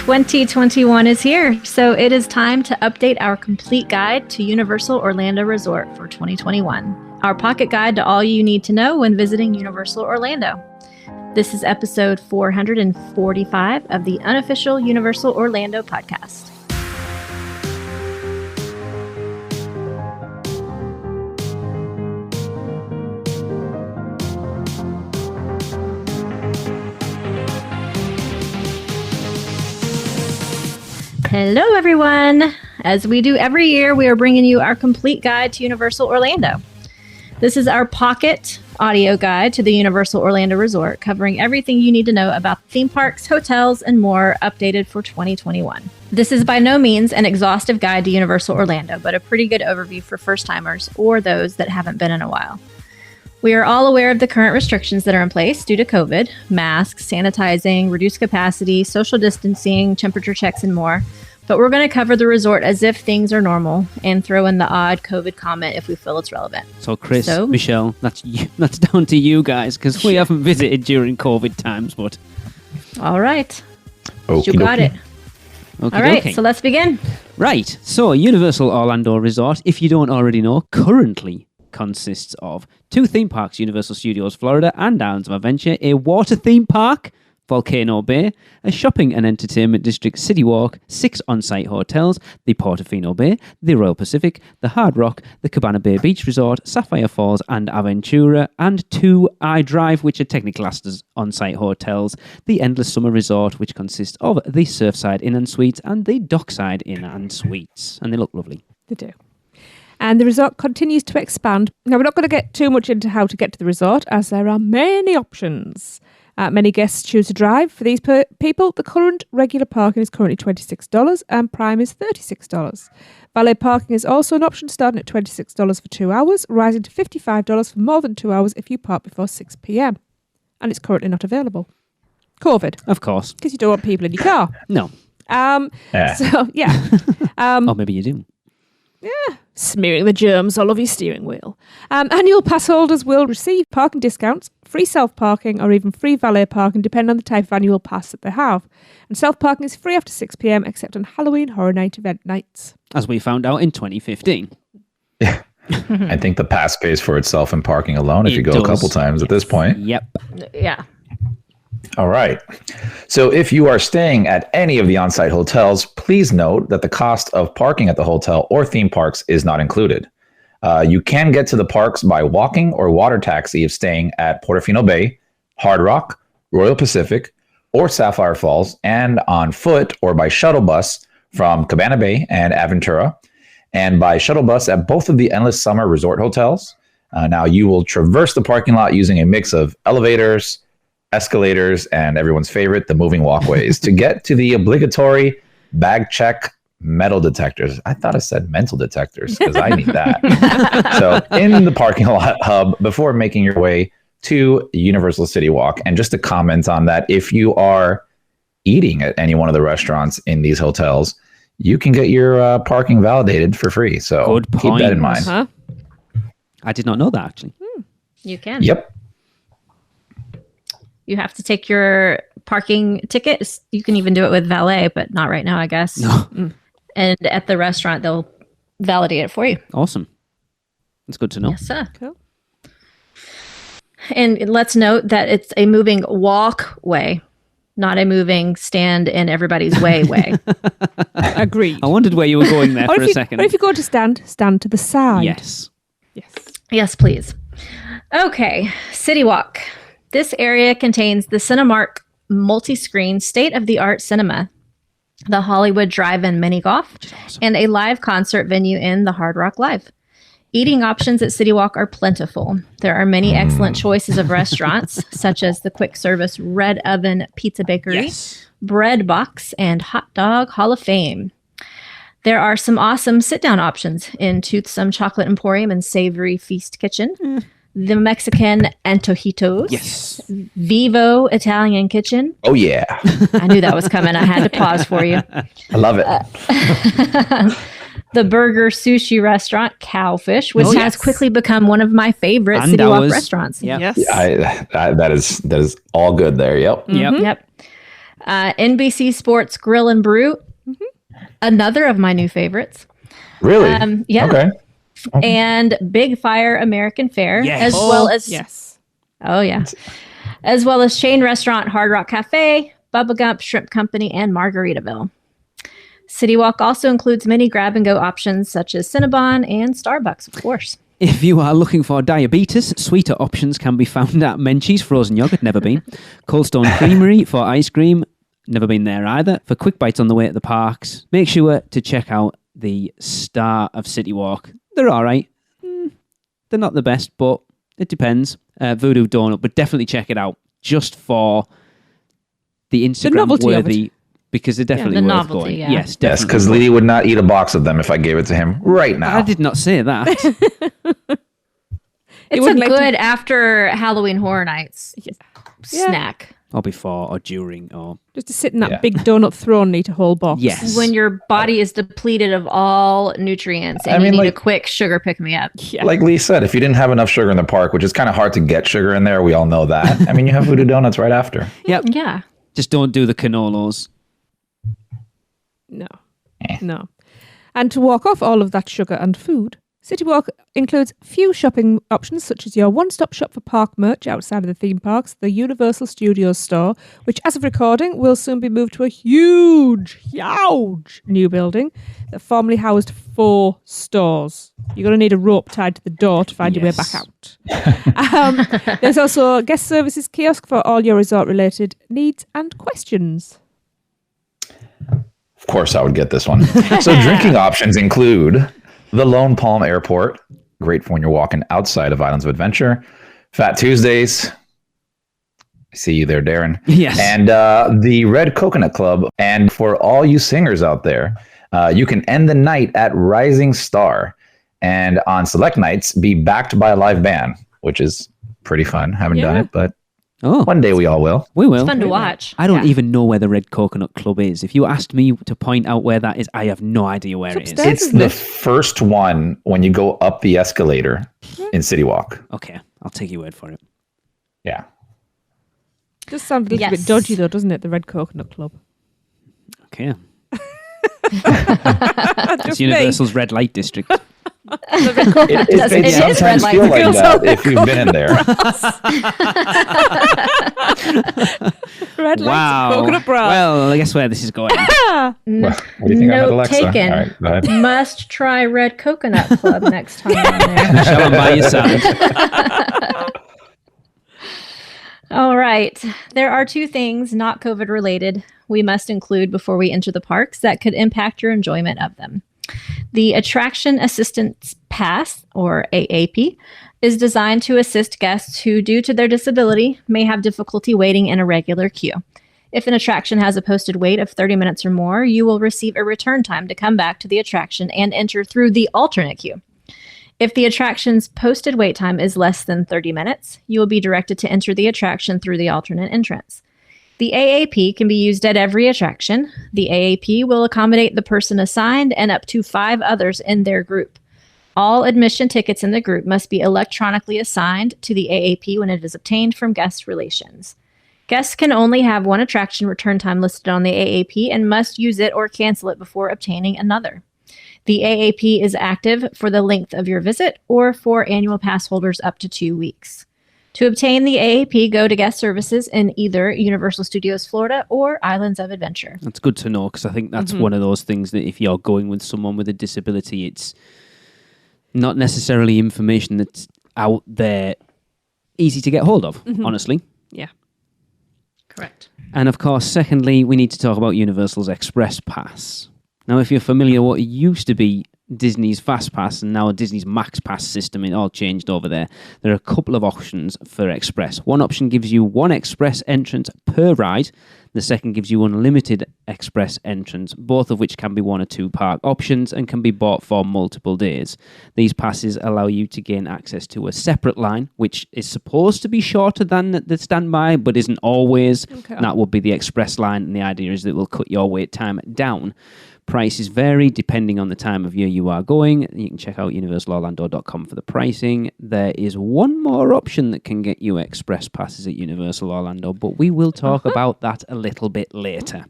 2021 is here, so it is time to update our complete guide to Universal Orlando Resort for 2021. Our pocket guide to all you need to know when visiting Universal Orlando. This is episode 445 of the unofficial Universal Orlando podcast. Hello, everyone. As we do every year, we are bringing you our complete guide to Universal Orlando. This is our pocket audio guide to the Universal Orlando Resort, covering everything you need to know about theme parks, hotels, and more, updated for 2021. This is by no means an exhaustive guide to Universal Orlando, but a pretty good overview for first-timers or those that haven't been in a while. We are all aware of the current restrictions that are in place due to COVID: masks, sanitizing, reduced capacity, social distancing, temperature checks, and more. But we're going to cover the resort as if things are normal and throw in the odd COVID comment if we feel it's relevant. So Chris, Michelle, that's down to you guys, because we haven't visited during COVID times, but... All right. Okey You got dokey. it. All right, so let's begin. Right, so Universal Orlando Resort, if you don't already know, currently consists of 2 theme parks, Universal Studios Florida and Islands of Adventure, a water theme park, Volcano Bay, a shopping and entertainment district, City Walk, 6 on-site hotels, the Portofino Bay, the Royal Pacific, the Hard Rock, the Cabana Bay Beach Resort, Sapphire Falls and Aventura, and 2 iDrive, which are technically classed as on-site hotels, the Endless Summer Resort, which consists of the Surfside Inn and Suites and the Dockside Inn and Suites. And they look lovely. They do. And the resort continues to expand. Now, we're not going to get too much into how to get to the resort, as there are many options. Many guests choose to drive. For these people, the current regular parking is currently $26 and Prime is $36. Valet parking is also an option, starting at $26 for 2 hours, rising to $55 for more than 2 hours if you park before 6 p.m. And it's currently not available. COVID. Of course. Because you don't want people in your car. No. So, yeah. Or maybe you do. Yeah, smearing the germs all over your steering wheel. Annual pass holders will receive parking discounts, free self-parking, or even free valet parking, depending on the type of annual pass that they have. And self-parking is free after 6 p.m, except on Halloween Horror Night event nights. As we found out in 2015. Yeah. I think the pass pays for itself in parking alone if you go a couple times at this point. Yep. Yeah. All right. So if you are staying at any of the on-site hotels, please note that the cost of parking at the hotel or theme parks is not included. You can get to the parks by walking or water taxi if staying at Portofino Bay, Hard Rock, Royal Pacific, or Sapphire Falls, and on foot or by shuttle bus from Cabana Bay and Aventura, and by shuttle bus at both of the Endless Summer Resort hotels. Now, you will traverse the parking lot using a mix of elevators, escalators, and everyone's favorite, the moving walkways, to get to the obligatory bag check metal detectors. I thought I said mental detectors because I need that. So in the parking lot hub before making your way to Universal City Walk. And just to comment on that, if you are eating at any one of the restaurants in these hotels, you can get your parking validated for free. So keep that in mind. Uh-huh. I did not know that, actually. You can. Yep. You have to take your parking ticket. You can even do it with valet, but not right now, I guess. No. And at the restaurant, they'll validate it for you. Awesome. That's good to know. Yes, sir. Cool. And let's note that it's a moving walkway, not a moving stand in everybody's way. Agreed. I wondered where you were going there for a second. Or if you go to stand to the side. Yes. Yes. Yes, please. Okay, City Walk. This area contains the Cinemark multi-screen state-of-the-art cinema, the Hollywood Drive-In Mini Golf, Awesome. and a live concert venue in the Hard Rock Live. Eating options at City Walk are plentiful. There are many excellent choices of restaurants, such as the quick-service Red Oven Pizza Bakery, Yes. Bread Box, and Hot Dog Hall of Fame. There are some awesome sit-down options in Toothsome Chocolate Emporium and Savory Feast Kitchen, the Mexican Antojitos, Yes. Vivo Italian Kitchen. Oh, yeah. I knew that was coming. I had to pause for you. I love it. The burger sushi restaurant Cowfish, which Oh, has yes. quickly become one of my favorite And City Walk ours. restaurants. Yep. Yes. That is all good there. Yep. Yep. Yep. NBC Sports Grill and Brew, another of my new favorites. Really? Yeah. Okay. And Big Fire American Fare, Yes. as well as Yes. oh yeah, as well as chain restaurant Hard Rock Cafe, Bubba Gump Shrimp Company, and Margaritaville. City Walk also includes many grab-and-go options such as Cinnabon and Starbucks, of course. If you are looking for diabetes, sweeter options can be found at Menchie's Frozen Yogurt, never been. Cold Stone Creamery for ice cream, never been there either. For quick bites on the way to the parks, make sure to check out the Star of City Walk. They're all right. They're not the best, but it depends. Voodoo Donut, but definitely check it out just for the Instagram novelty of worthy, because they're definitely the worth novelty, going. yeah. Yes, Yes, definitely. because Lee would not eat a box of them if I gave it to him right now. I did not say that. It's a wouldn't like to- good after Halloween Horror Nights snack. Or before, or during, or Just to sit in that Yeah. big donut throne and eat a whole box. yes. When your body is depleted of all nutrients and I mean, you need a like- quick sugar pick-me-up. Yeah. Like Lee said, if you didn't have enough sugar in the park, which is kind of hard to get sugar in there, we all know that. I mean, you have Voodoo Donuts right after. Yep. Yeah. Just don't do the canolos. No. No. And to walk off all of that sugar and food, City Walk includes few shopping options such as your one-stop shop for park merch outside of the theme parks, the Universal Studios store, which as of recording will soon be moved to a huge new building that formerly housed 4 stores. You're going to need a rope tied to the door to find your way back out. There's also a guest services kiosk for all your resort-related needs and questions. Of course, I would get this one. So drinking options include the Lone Palm Airport, great for when you're walking outside of Islands of Adventure. Fat Tuesdays. I see you there, Darren. Yes. And the Red Coconut Club. And for all you singers out there, you can end the night at Rising Star. And on select nights, be backed by a live band, which is pretty fun. Haven't done Yeah. it, but Oh, one day we all will. we will. It's fun to watch. I don't Yeah. even know where the Red Coconut Club is. If you asked me to point out where that is, I have no idea where it is. upstairs. It's Isn't the it? first one when you go up the escalator in City Walk. Okay, I'll take your word for it. Yeah. Just sounds a little Yes. bit dodgy though, doesn't it? The Red Coconut Club. Okay. Just It's me. Universal's red light district. It It is red sometimes light. feel like Girls that on if you've been in there. Red Wow. lights, coconut bra. Well, I guess where this is going. What do you think I'm at Note Alexa? taken. All right, go ahead. Must try Red Coconut Club next time I'm there. Michelle, I'm by your side. All right. There are 2 things not COVID related we must include before we enter the parks that could impact your enjoyment of them. The Attraction Assistance Pass, or AAP, is designed to assist guests who, due to their disability, may have difficulty waiting in a regular queue. If an attraction has a posted wait of 30 minutes or more, you will receive a return time to come back to the attraction and enter through the alternate queue. If the attraction's posted wait time is less than 30 minutes, you will be directed to enter the attraction through the alternate entrance. The AAP can be used at every attraction. The AAP will accommodate the person assigned and up to 5 others in their group. All admission tickets in the group must be electronically assigned to the AAP when it is obtained from guest relations. Guests can only have one attraction return time listed on the AAP and must use it or cancel it before obtaining another. The AAP is active for the length of your visit or for annual pass holders up to 2 weeks. To obtain the AAP, go to guest services in either Universal Studios Florida or Islands of Adventure. That's good to know, because I think that's one of those things that if you're going with someone with a disability, it's not necessarily information that's out there easy to get hold of, honestly. Yeah. Correct. And of course, secondly, we need to talk about Universal's Express Pass. Now, if you're familiar what used to be Disney's Fast Pass and now Disney's Max Pass system, it all changed over there. There are a couple of options for Express. One option gives you 1 Express entrance per ride. The second gives you unlimited Express entrance, both of which can be 1 or 2 park options and can be bought for multiple days. These passes allow you to gain access to a separate line, which is supposed to be shorter than the standby, but isn't always. Okay. That would be the Express line, and the idea is that it will cut your wait time down. Prices vary depending on the time of year you are going. You can check out universalorlando.com for the pricing. There is one more option that can get you express passes at Universal Orlando, but we will talk about that a little bit later.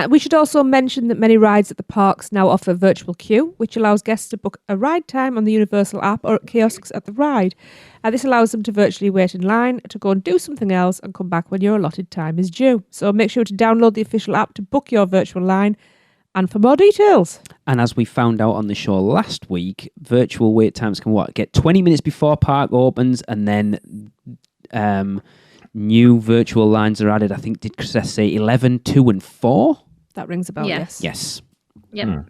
We should also mention that many rides at the parks now offer virtual queue, which allows guests to book a ride time on the Universal app or at kiosks at the ride. This allows them to virtually wait in line to go and do something else and come back when your allotted time is due. So make sure to download the official app to book your virtual line and for more details. And as we found out on the show last week, virtual wait times can get 20 minutes before park opens, and then new virtual lines are added. I think, did Chris say 11, 2 and 4? That rings a bell, yes. Yes. Yep.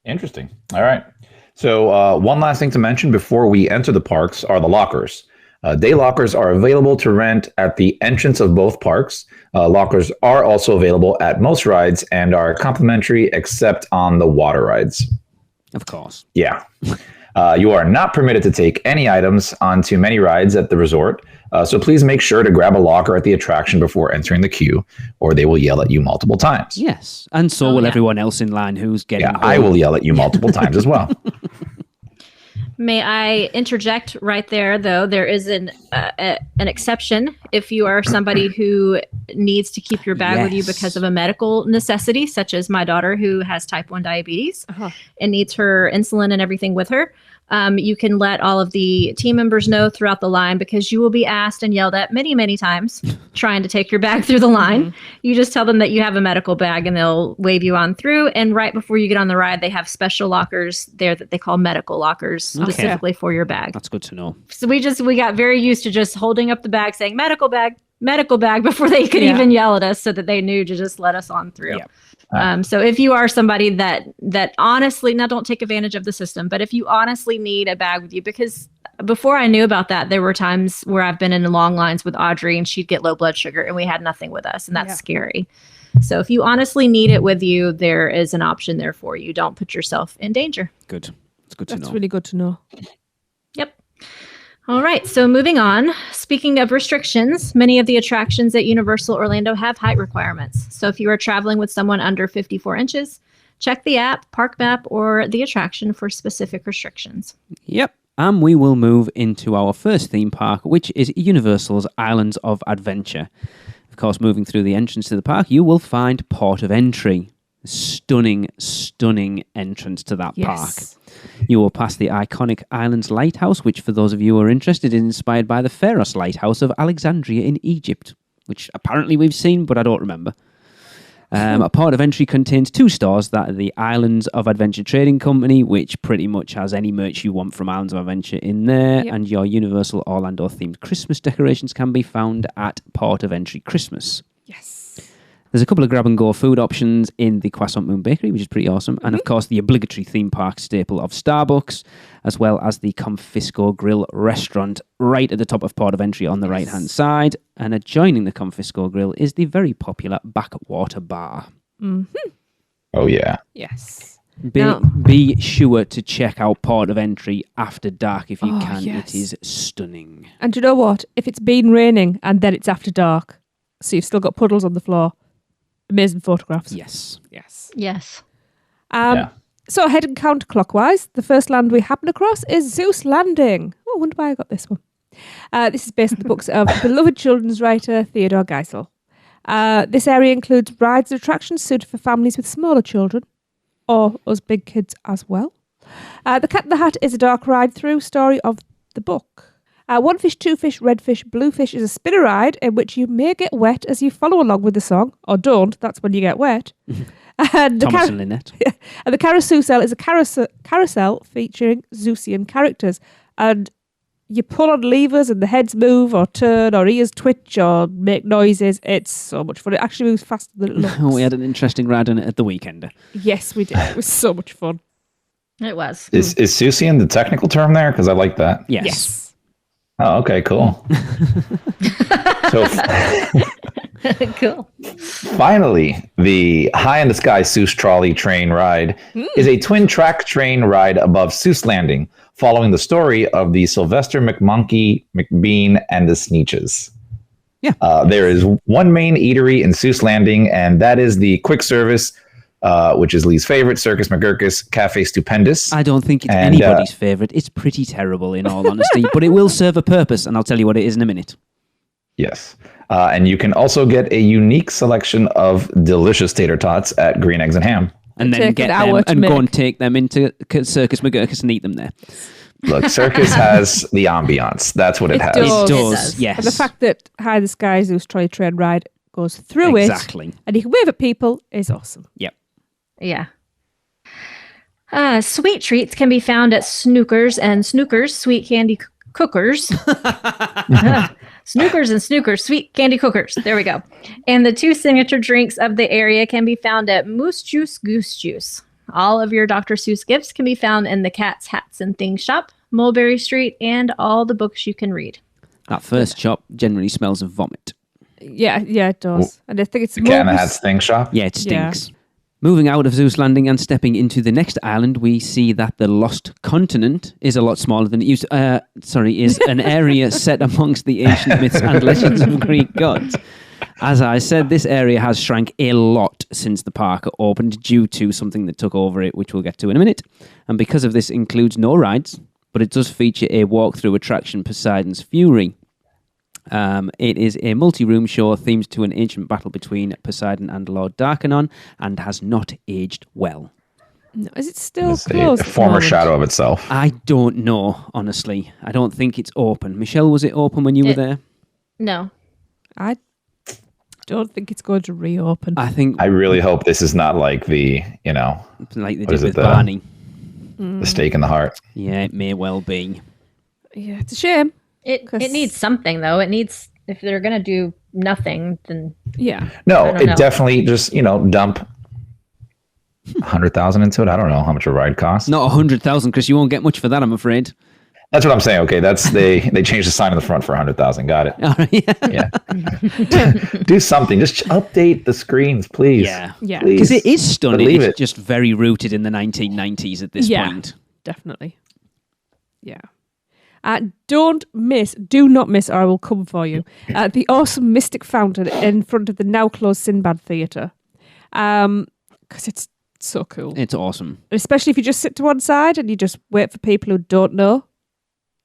Interesting. All right. So one last thing to mention before we enter the parks are the lockers. Day lockers are available to rent at the entrance of both parks. Lockers are also available at most rides and are complimentary except on the water rides. Of course. Yeah. You are not permitted to take any items onto many rides at the resort. So please make sure to grab a locker at the attraction before entering the queue, or they will yell at you multiple times. Yes. And so will everyone else in line who's getting home. I will yell at you multiple times as well. May I interject right there, though? There is an exception if you are somebody who needs to keep your bag with you because of a medical necessity, such as my daughter who has type 1 diabetes and needs her insulin and everything with her. You can let all of the team members know throughout the line, because you will be asked and yelled at many, many times trying to take your bag through the line. You just tell them that you have a medical bag and they'll wave you on through. And right before you get on the ride, they have special lockers there that they call medical lockers specifically for your bag. That's good to know. So we got very used to just holding up the bag saying medical bag before they could even yell at us, so that they knew to just let us on through. So if you are somebody that honestly, now don't take advantage of the system, but if you honestly need a bag with you, because before I knew about that, there were times where I've been in long lines with Audrey and she'd get low blood sugar and we had nothing with us, and that's scary. So if you honestly need it with you, there is an option there for you. Don't put yourself in danger. Good. It's good to know. That's really good to know. Yep. All right, so moving on. Speaking of restrictions, many of the attractions at Universal Orlando have height requirements. So if you are traveling with someone under 54 inches, check the app, Park Map, or the attraction for specific restrictions. Yep. And we will move into our first theme park, which is Universal's Islands of Adventure. Of course, moving through the entrance to the park, you will find Port of Entry. Stunning, stunning entrance to that park. You will pass the iconic Islands Lighthouse, which, for those of you who are interested, is inspired by the Pharos Lighthouse of Alexandria in Egypt, which apparently we've seen, but I don't remember. A Port of Entry contains 2 stores that are the Islands of Adventure Trading Company, which pretty much has any merch you want from Islands of Adventure in there, and your Universal Orlando-themed Christmas decorations can be found at Port of Entry Christmas. Yes. There's a couple of grab-and-go food options in the Croissant Moon Bakery, which is pretty awesome. And, of course, the obligatory theme park staple of Starbucks, as well as the Confisco Grill restaurant right at the top of Port of Entry on the right-hand side. And adjoining the Confisco Grill is the very popular Backwater Bar. Oh, yeah. Yes. Be sure to check out Port of Entry after dark if you can. Yes. It is stunning. And do you know what? If it's been raining and then it's after dark, so you've still got puddles on the floor, amazing photographs. Yes. So heading counterclockwise, the first land we happen across is Zeus Landing. Oh, I wonder why I got this one. This is based on the books of beloved children's writer Theodore Geisel. This area includes rides and attractions suited for families with smaller children, or us big kids as well. The Cat in the Hat is a dark ride-through story of the book. One Fish, Two Fish, Red Fish, Blue Fish is a spinner ride in which you may get wet as you follow along with the song, or don't, that's when you get wet. And Thomas and Lynette. And the Carousel is a carousel featuring Zeusian characters. And you pull on levers and the heads move or turn or ears twitch or make noises. It's so much fun. It actually moves faster than it looks. We had an interesting ride on it at the weekend. Yes, we did. It was so much fun. It was. Is Susian the technical term there? Because I like that. Yes. Oh, okay, cool. Cool. Finally, the High in the Sky Seuss Trolley Train Ride is a twin-track train ride above Seuss Landing, following the story of the Sylvester McMonkey, McBean, and the Sneetches. Yeah. There is one main eatery in Seuss Landing, and that is the quick service, which is Lee's favorite, Circus McGurkus Cafe Stupendous. I don't think it's anybody's favorite. It's pretty terrible, in all honesty, but it will serve a purpose, and I'll tell you what it is in a minute. Yes. And you can also get a unique selection of delicious tater tots at Green Eggs and Ham. And then Take get an hour them to and go make. and take them into Circus McGurkus and eat them there. Look, Circus has the ambiance. That's what it has. does. It does. does, yes. And the fact that Hi, this guy who's trying to train ride goes through Exactly. it and he can wave at people is awesome. Yep. Yeah. Sweet treats can be found at Snookers, sweet candy cookers. Snookers and Snookers, sweet candy cookers. There we go. And the two signature drinks of the area can be found at Moose Juice, Goose Juice. All of your Dr. Seuss gifts can be found in the Cats, Hats, and Things shop, Mulberry Street, and all the books you can read. That first shop generally smells of vomit. Yeah, it does. And I think it's The Cat and the more- Hat's Thing Shop. Yeah, it stinks. Moving out of Zeus Landing and stepping into the next island, we see that the Lost Continent is a lot smaller than it used. Is an area set amongst the ancient myths and legends of Greek gods. As I said, this area has shrank a lot since the park opened due to something that took over it, which we'll get to in a minute. And because of this, includes no rides, but it does feature a walk-through attraction, Poseidon's Fury. It is a multi-room show themed to an ancient battle between Poseidon and Lord Darkanon, and has not aged well. No, is it still It's closed? a at the former moment? shadow of itself. I don't know, honestly. I don't think it's open. Michelle, was it open when you were there? No. I don't think it's going to reopen. I think I really hope this is not like the, like they what is did it, with the- Barney. the stake in the heart. Yeah, it may well be. Yeah, it's a shame. It 'Cause- needs something, though. It needs, if they're going to do nothing, then Yeah. No, I don't it know. definitely just, dump 100,000 into it. I don't know how much a ride costs. Not 100,000, Chris. You won't get much for that, I'm afraid. That's what I'm saying. Okay, they changed the sign in the front for 100,000. Got it. All right, yeah. Yeah. Do something. Just update the screens, please. Yeah. Yeah. Please. Because it is stunning. Believe It's it. just very rooted in the 1990s at this Yeah. point. Definitely. Yeah. Do not miss, or I will come for you, the awesome Mystic Fountain in front of the now closed Sinbad Theatre. Because it's so cool. It's awesome. Especially if you just sit to one side and you just wait for people who don't know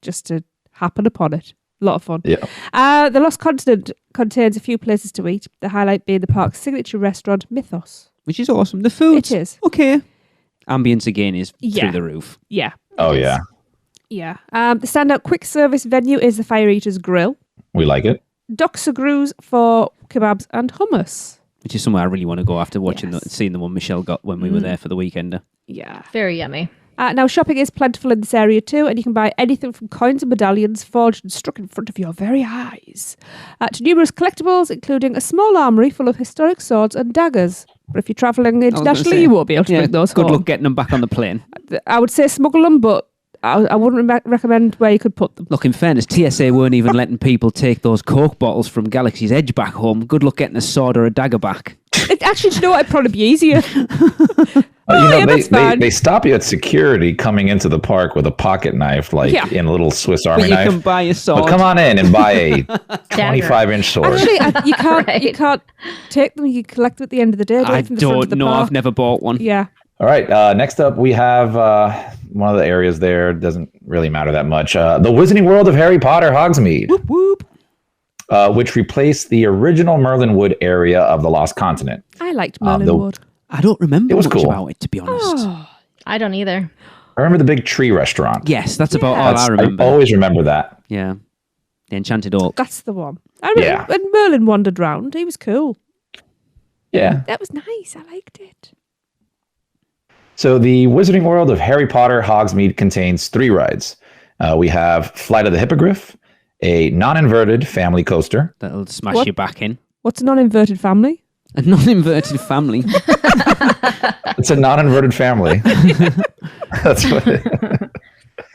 just to happen upon it. A lot of fun. Yeah. The Lost Continent contains a few places to eat, the highlight being the park's signature restaurant, Mythos. Which is awesome. The food. It is. Okay. Ambience again is Yeah. through the roof. Yeah. Oh, yeah. Yeah. The standout quick service venue is the Fire Eaters Grill. We like it. Doxagru's for kebabs and hummus. Which is somewhere I really want to go after watching Yes. seeing the one Michelle got when we were there for the weekender. Yeah. very yummy. Now, shopping is plentiful in this area too, and you can buy anything from coins and medallions forged and struck in front of your very eyes, to numerous collectibles, including a small armoury full of historic swords and daggers. But if you're travelling internationally, you won't be able to bring those good home. luck getting them back on the plane. I would say smuggle them, but I wouldn't recommend where you could put them. Look, in fairness, TSA weren't even letting people take those Coke bottles from Galaxy's Edge back home. Good luck getting a sword or a dagger back. Actually, do you know what? It'd probably be easier. Yeah, that's fine. They stop you at security coming into the park with a pocket knife, like Yeah. in a little Swiss But Army you knife. can buy a sword. But come on in and buy a 25-inch sword. Actually, you can't. Right. You can't take them. You collect them at the end of the day. I from the front of don't the know. park. I've never bought one. Yeah. All right. Next up, we have one of the areas there. Doesn't really matter that much. The Wizarding World of Harry Potter Hogsmeade, Whoop, whoop. which replaced the original Merlin Wood area of the Lost Continent. I liked Merlin the- Wood. I don't remember It was much cool. about it, to be honest. I don't either. I remember the big tree restaurant. Yes, that's about all That's- I remember. always remember that. Yeah. The Enchanted Oak. That's the one. I remember Yeah. when Merlin wandered round. He was cool. Yeah. That was nice. I liked it. So the Wizarding World of Harry Potter Hogsmeade contains 3 rides. We have Flight of the Hippogriff, a non-inverted family coaster. That'll smash What? you back in. What's a non-inverted family? A non-inverted family. It's a non-inverted family. That's what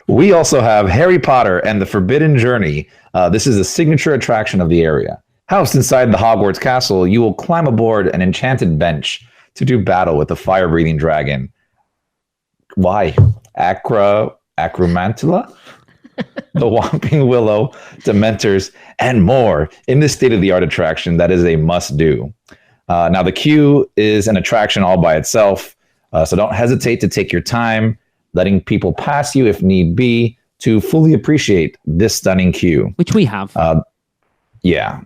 We also have Harry Potter and the Forbidden Journey. This is a signature attraction of the area. Housed inside the Hogwarts castle, you will climb aboard an enchanted bench to do battle with the fire-breathing dragon. Why? Acromantula? The Whomping Willow, Dementors, and more in this state-of-the-art attraction that is a must-do. Now, the queue is an attraction all by itself, so don't hesitate to take your time, letting people pass you if need be, to fully appreciate this stunning queue. Which we have. Yeah,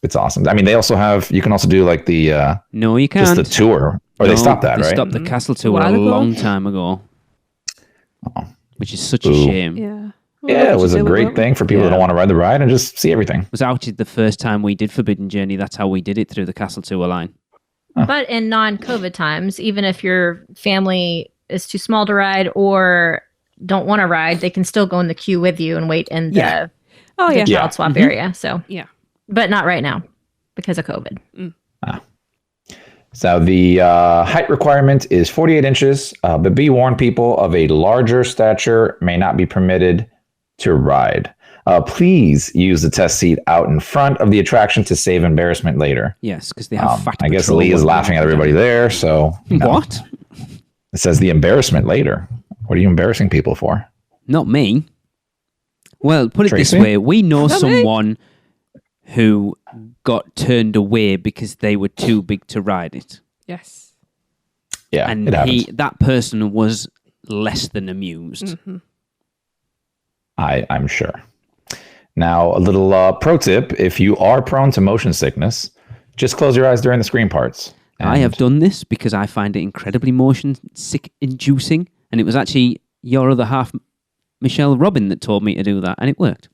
it's awesome. I mean, they also have. You can also do like the No, you can't. just the tour, or they stopped that, They right? stopped the castle tour while a ago. long time ago, which is such a Ooh. shame. Yeah. Yeah, it was a great thing for people that Yeah. don't want to ride the ride and just see everything. It was actually the first time we did Forbidden Journey. That's how we did it, through the castle tour line. But in non-COVID times, even if your family is too small to ride or don't want to ride, they can still go in the queue with you and wait in the, Yeah. Oh, the yeah. Yeah. child swap area. So, Yeah. but not right now because of COVID. So the height requirement is 48 inches, but be warned, people of a larger stature may not be permitted to ride. Please use the test seat out in front of the attraction to save embarrassment later. Yes, because they have fact I guess patrol Lee is when laughing they're- at everybody there, so you know. What? It says the embarrassment later. What are you embarrassing people for? Not me. Well, put it Tracy? this way. We know Not me. someone who got turned away because they were too big to ride it. Yes. Yeah, And it happens. that person was less than amused. Mm-hmm. I'm sure. Now, a little pro tip. If you are prone to motion sickness, just close your eyes during the screen parts. I have done this because I find it incredibly motion sick inducing. And it was actually your other half, Michelle Robin, that told me to do that. And it worked.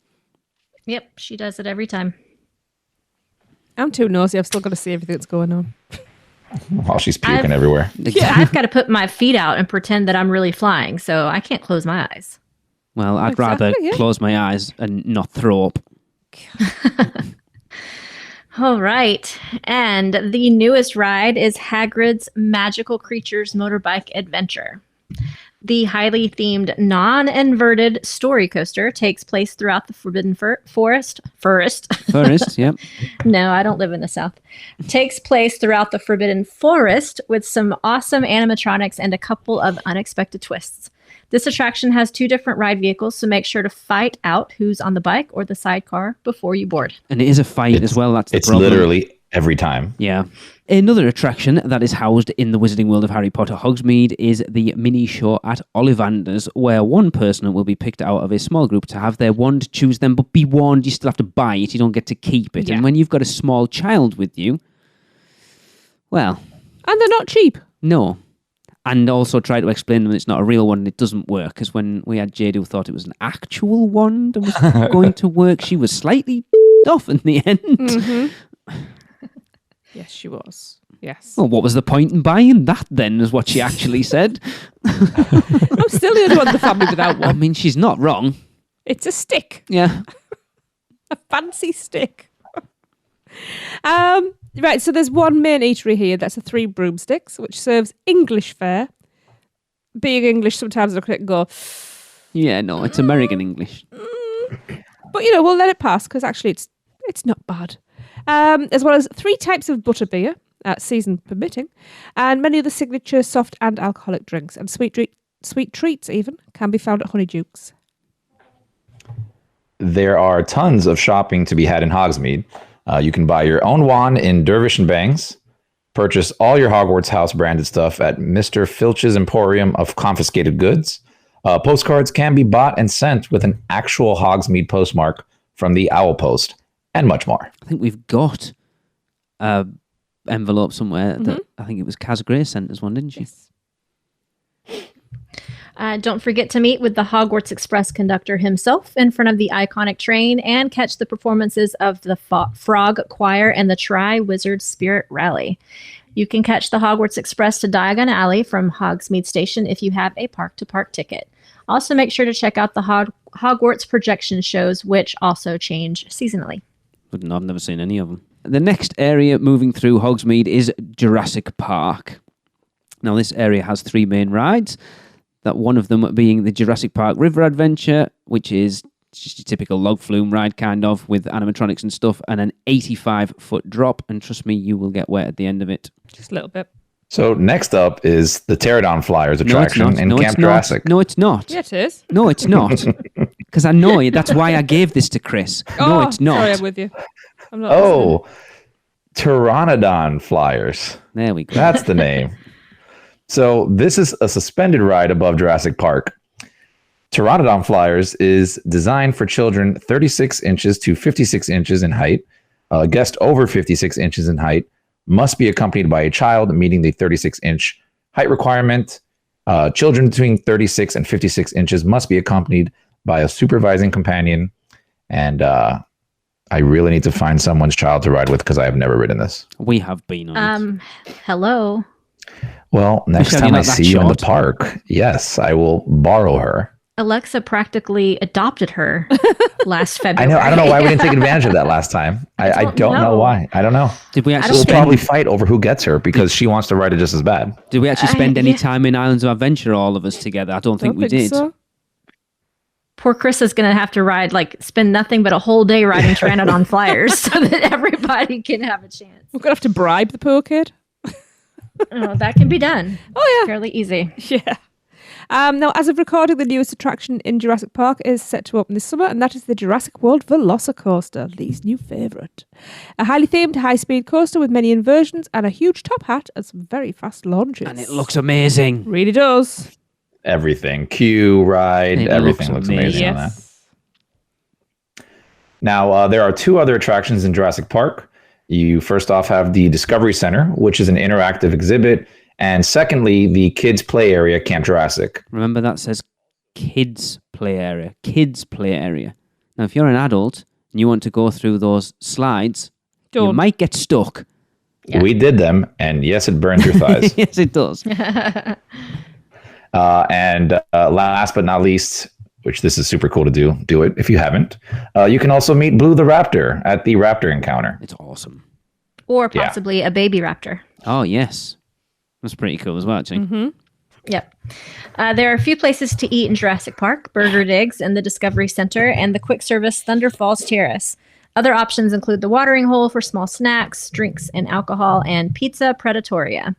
Yep, she does it every time. I'm too nosy. I've still got to see everything that's going on. While she's puking I've- everywhere. Yeah, I've got to put my feet out and pretend that I'm really flying, so I can't close my eyes. Well, I'd Exactly, rather yeah. close my eyes and not throw up. All right. And the newest ride is Hagrid's Magical Creatures Motorbike Adventure. The highly themed, non-inverted story coaster takes place throughout the Forbidden Forest. First, yep. No, I don't live in the South. Takes place throughout the Forbidden Forest with some awesome animatronics and a couple of unexpected twists. This attraction has 2 different ride vehicles, so make sure to fight out who's on the bike or the sidecar before you board. And it is a fight as well. That's the It's problem. literally every time. Yeah. Another attraction that is housed in the Wizarding World of Harry Potter Hogsmeade is the mini show at Ollivanders, where one person will be picked out of a small group to have their wand choose them, but be warned, you still have to buy it. You don't get to keep it. Yeah. And when you've got a small child with you, well, And they're not cheap. no. And also try to explain to them it's not a real one and it doesn't work. Because when we had Jade who thought it was an actual wand and was going to work, she was slightly off in the end. Mm-hmm. Yes, she was. Yes. Well, what was the point in buying that then, is what she actually said. I'm still the only one in the family without I one. mean, she's not wrong. It's a stick. Yeah. A fancy stick. Right, so there's one main eatery here that's a 3 broomsticks, which serves English fare. Being English, sometimes I look at it and go, Yeah, no, it's American English. but we'll let it pass because actually it's not bad. As well as 3 types of butterbeer, season permitting, and many other signature soft and alcoholic drinks and sweet treats even can be found at Honeydukes. There are tons of shopping to be had in Hogsmeade. You can buy your own wand in Dervish and Bangs. Purchase all your Hogwarts House branded stuff at Mr. Filch's Emporium of Confiscated Goods. Postcards can be bought and sent with an actual Hogsmeade postmark from the Owl Post, and much more. I think we've got an envelope somewhere that I think it was Kaz Gray sent us one, didn't she? Yes. Don't forget to meet with the Hogwarts Express conductor himself in front of the iconic train and catch the performances of the Frog Choir and the Tri-Wizard Spirit Rally. You can catch the Hogwarts Express to Diagon Alley from Hogsmeade Station if you have a park-to-park ticket. Also, make sure to check out the Hogwarts projection shows, which also change seasonally. I've never seen any of them. The next area moving through Hogsmeade is Jurassic Park. Now, this area has 3 main rides. That one of them being the Jurassic Park River Adventure, which is just a typical log flume ride, kind of, with animatronics and stuff, and an 85-foot drop. And trust me, you will get wet at the end of it. Just a little bit. So next up is the Pterodon Flyers attraction in Camp Jurassic. No, it's not. Yeah, it is. No, it's not. Because I know it. That's why I gave this to Chris. No, it's not. Sorry, I'm with you. I'm not Oh, Pteranodon Flyers. There we go. That's the name. So this is a suspended ride above Jurassic Park. Pteranodon Flyers is designed for children 36 inches to 56 inches in height. A guest over 56 inches in height must be accompanied by a child meeting the 36-inch height requirement. Children between 36 and 56 inches must be accompanied by a supervising companion. And I really need to find someone's child to ride with because I have never ridden this. We have been on it. Hello. Well, next Michelle, time you're I not that see you in the short. park, yes, I will borrow her. Alexa practically adopted her last I February. know. I don't know why we didn't take advantage of that last time. I don't know why. I don't know. Did we actually We'll spend, probably fight over who gets her because she wants to ride it just as bad. did we actually spend any yeah. time in Islands of Adventure, all of us together? I don't think we did. So. Poor Chris is going to have to ride, spend nothing but a whole day riding Pteranodon Flyers so that everybody can have a chance. We're going to have to bribe the poor kid. Oh, that can be done. Oh, Fairly easy. Yeah. Now, as of recording, the newest attraction in Jurassic Park is set to open this summer, and that is the Jurassic World Velocicoaster, Lee's new favourite. A highly themed, high-speed coaster with many inversions and a huge top hat and some very fast launches. And it looks amazing. Really does. Everything. Queue, ride, It everything looks looks amazing on that. Yes. Now, there are two other attractions in Jurassic Park. You first off have the Discovery Center, which is an interactive exhibit. And secondly, the Kids Play Area, Camp Jurassic. Remember that says kids play area. Kids play area. Now, if you're an adult and you want to go through those slides, you Don't. might get stuck. Yeah. We did them, and yes, it burns your thighs. Yes, it does. And last but not least, which this is super cool to do it if you haven't. You can also meet Blue the Raptor at the Raptor Encounter. It's awesome. Or possibly a baby raptor. Oh, yes. That's pretty cool as well, actually. Yep. There are a few places to eat in Jurassic Park: Burger Digs and the Discovery Center and the quick service Thunder Falls Terrace. Other options include the Watering Hole for small snacks, drinks, and alcohol, and Pizza Predatoria.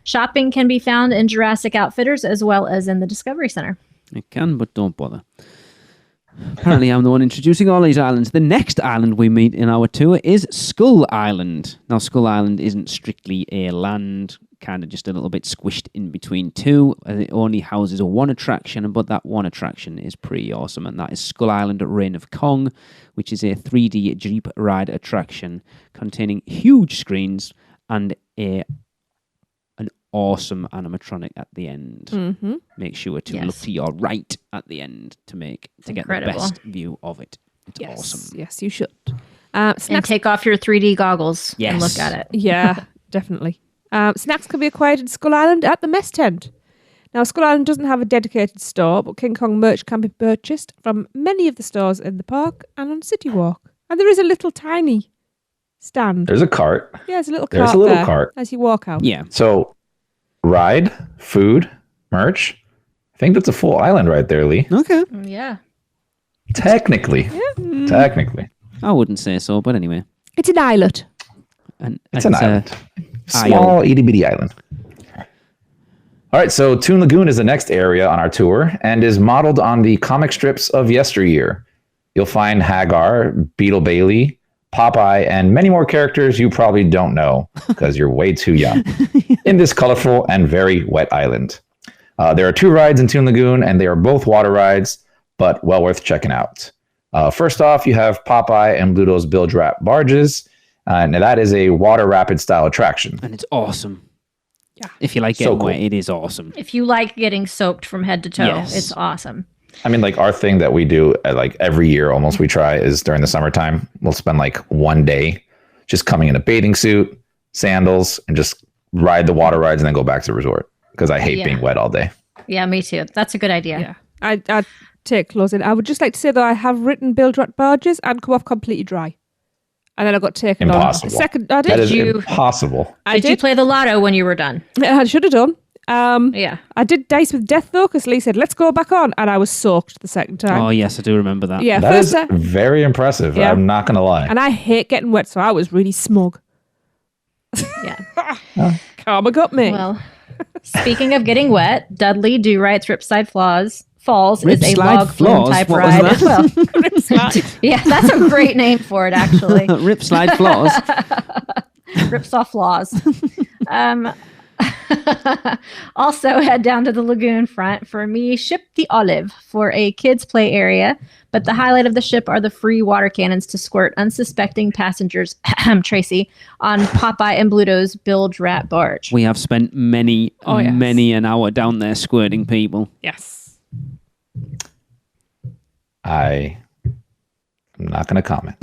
Shopping can be found in Jurassic Outfitters as well as in the Discovery Center. It can, but don't bother. Apparently, I'm the one introducing all these islands. The next island we meet in our tour is Skull Island. Now, Skull Island isn't strictly a land, kind of just a little bit squished in between two. It only houses one attraction, but that one attraction is pretty awesome, and that is Skull Island Reign of Kong, which is a 3D Jeep ride attraction containing huge screens and an awesome animatronic at the end. Mm-hmm. Make sure to look to your right at the end to get incredible. the best view of it. It's Yes. awesome. Yes, you should. And Snacks. take off your 3D goggles and Yes. look at it. Yeah, definitely. Snacks can be acquired in Skull Island at the mess tent. Now, Skull Island doesn't have a dedicated store, but King Kong merch can be purchased from many of the stores in the park and on City Walk. And there is a little tiny stand. There's a cart. Yeah, there's a little cart There's a little there cart. as you walk out. Yeah. So, ride, food, merch. I think that's a full island right there, Lee. Okay. Yeah. Technically. Technically. I wouldn't say so, but anyway. It's an islet. And It's an island. Isle. Small, itty bitty island. All right, so Toon Lagoon is the next area on our tour and is modeled on the comic strips of yesteryear. You'll find Hagar, Beetle Bailey, Popeye, and many more characters you probably don't know because you're way too young in this colorful and very wet island. There are two rides in Toon Lagoon, and they are both water rides, but well worth checking out. First off, you have Popeye and Bluto's Bilge Rat barges, and that is a water rapid style attraction. And it's awesome. Yeah. If you like So getting cool. wet, it is awesome. If you like getting soaked from head to toe, Yes. it's awesome. I mean, like our thing that we do every year almost we try is during the summertime, we'll spend like one day just coming in a bathing suit, sandals, and just ride the water rides and then go back to the resort because I hate being wet all day. Yeah, me too. That's a good idea. Yeah. I'd take clothes in. I would just like to say that I have written Bilge Rat barges and come off completely dry. And then I got taken Impossible. on. Second, I That did. is you- impossible. I Did you play the lotto when you were done? I should have done. Yeah. I did Dice with Death though, because Lee said, let's go back on. And I was soaked the second time. Oh, yes, I do remember that. Yeah, That first is time. very impressive. Yeah. I'm not going to lie. And I hate getting wet, so I was really smug. Yeah. Karma got me. Well, speaking of getting wet, Dudley Do Right's Ripside Falls Rip is a Slide log flume Flaws? type What was ride that? as well. Rip slide. Yeah, that's a great name for it, actually. Rip slide flaws. Rips off flaws. Also, head down to the lagoon front for me, Ship the Olive, for a kids' play area. But the highlight of the ship are the free water cannons to squirt unsuspecting passengers, Tracy, on Popeye and Bluto's bilge rat barge. We have spent many an hour down there squirting people. Yes. I'm not going to comment.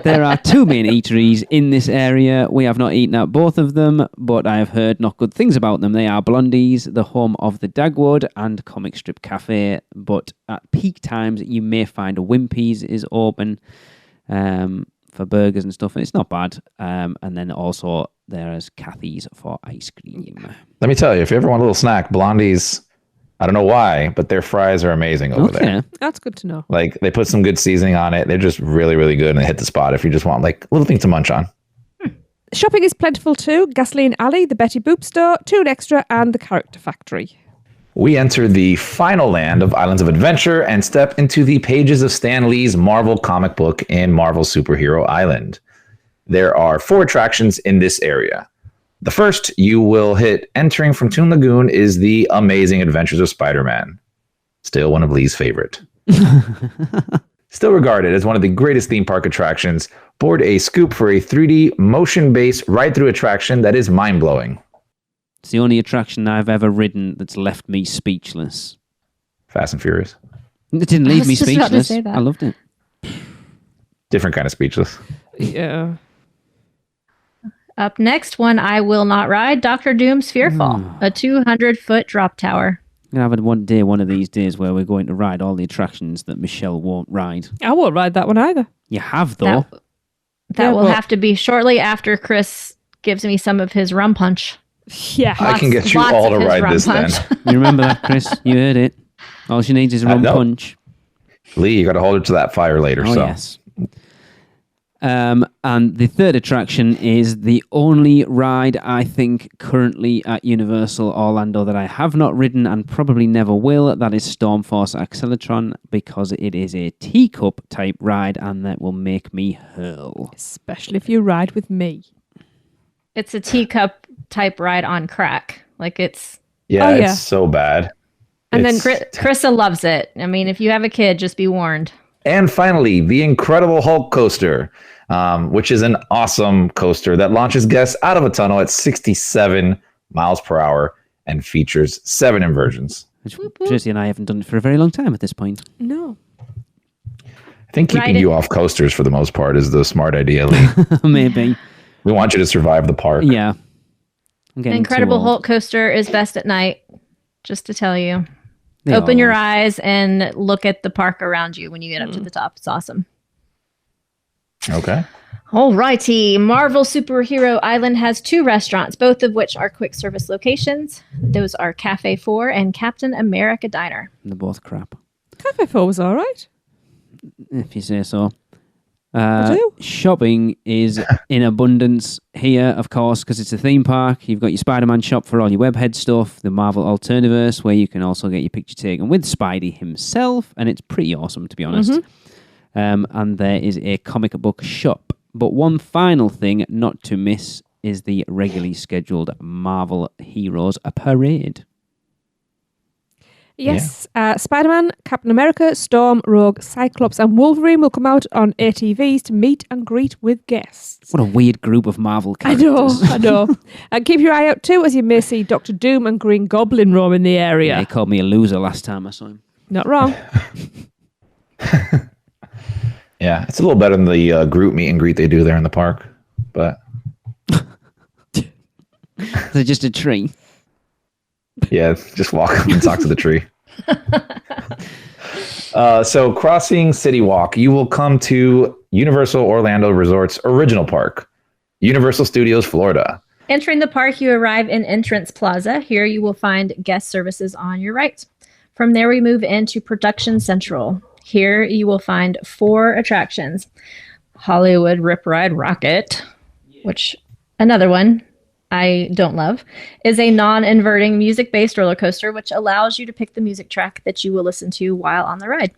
There are two main eateries in this area. We have not eaten at both of them, but I have heard not good things about them. They are Blondie's, the home of the Dagwood, and Comic Strip Cafe. But at peak times, you may find a Wimpy's is open for burgers and stuff, and it's not bad. And then also there is Kathy's for ice cream. Let me tell you, if you ever want a little snack, Blondie's, I don't know why, but their fries are amazing over there. That's good to know. Like, they put some good seasoning on it. They're just really, really good, and they hit the spot if you just want, like, little thing to munch on. Shopping is plentiful too. Gasoline Alley, the Betty Boop store, Toon Extra, and the Character Factory. We enter the final land of Islands of Adventure and step into the pages of Stan Lee's Marvel comic book in Marvel Superhero Island. There are 4 attractions in this area. The first you will hit entering from Toon Lagoon is the Amazing Adventures of Spider-Man. Still one of Lee's favorite. Still regarded as one of the greatest theme park attractions, board a scoop for a 3D motion-based ride-through attraction that is mind-blowing. It's the only attraction I've ever ridden that's left me speechless. Fast and Furious. It didn't leave me just about to speechless. say that. I loved it. Different kind of speechless. Yeah. Up next, one I will not ride, Dr. Doom's Fearfall, a 200-foot drop tower. I'm going to have one of these days where we're going to ride all the attractions that Michelle won't ride. I won't ride that one either. You have, though. That will have to be shortly after Chris gives me some of his rum punch. Yeah. I can get you lots all of to his ride rum this punch. then. You remember that, Chris? You heard it. All she needs is rum know. punch. Lee, you got to hold her to that fire later. Oh, so. yes. And the third attraction is the only ride, I think, currently at Universal Orlando that I have not ridden and probably never will. That is Stormforce Acceleratron, because it is a teacup type ride and that will make me hurl. Especially if you ride with me. It's a teacup type ride on crack. Like it's... Yeah, Oh, it's yeah. so bad. And then It's- Krista loves it. I mean, if you have a kid, just be warned. And finally, the Incredible Hulk coaster, which is an awesome coaster that launches guests out of a tunnel at 67 miles per hour and features 7 inversions. Which Tracy and I haven't done it for a very long time at this point. No. I think keeping Right. you off coasters for the most part is the smart idea, Lee. Maybe. We want you to survive the park. Yeah. I'm getting Incredible too old. Hulk coaster is best at night, just to tell you. They Open all your are. eyes and look at the park around you when you get up to the top. It's awesome. Okay. Alrighty. Marvel Superhero Island has 2 restaurants, both of which are quick service locations. Those are Cafe 4 and Captain America Diner. They're both crap, Cafe 4 was all right. if you say so. I do. Shopping is in abundance here, of course, because it's a theme park. You've got your Spider-Man shop for all your webhead stuff, the Marvel Alterniverse, where you can also get your picture taken with Spidey himself, and it's pretty awesome, to be honest. And there is a comic book shop. But one final thing not to miss is the regularly scheduled Marvel Heroes Parade. Yes. Spider-Man, Captain America, Storm, Rogue, Cyclops, and Wolverine will come out on ATVs to meet and greet with guests. What a weird group of Marvel I characters. know, I know. And keep your eye out too, as you may see Doctor Doom and Green Goblin roam in the area. He called me a loser last time I saw him. Not wrong. Yeah, it's a little better than the group meet and greet they do there in the park. But Is it just a tree? yeah, just walk up and talk to the tree. So crossing City Walk, you will come to Universal Orlando Resort's original park, Universal Studios Florida. Entering the park, you arrive in Entrance Plaza. Here you will find guest services on your right. From there, we move into Production Central. Here you will find 4 attractions. Hollywood Rip Ride Rocket, which another one I don't love, is a non-inverting music-based roller coaster, which allows you to pick the music track that you will listen to while on the ride.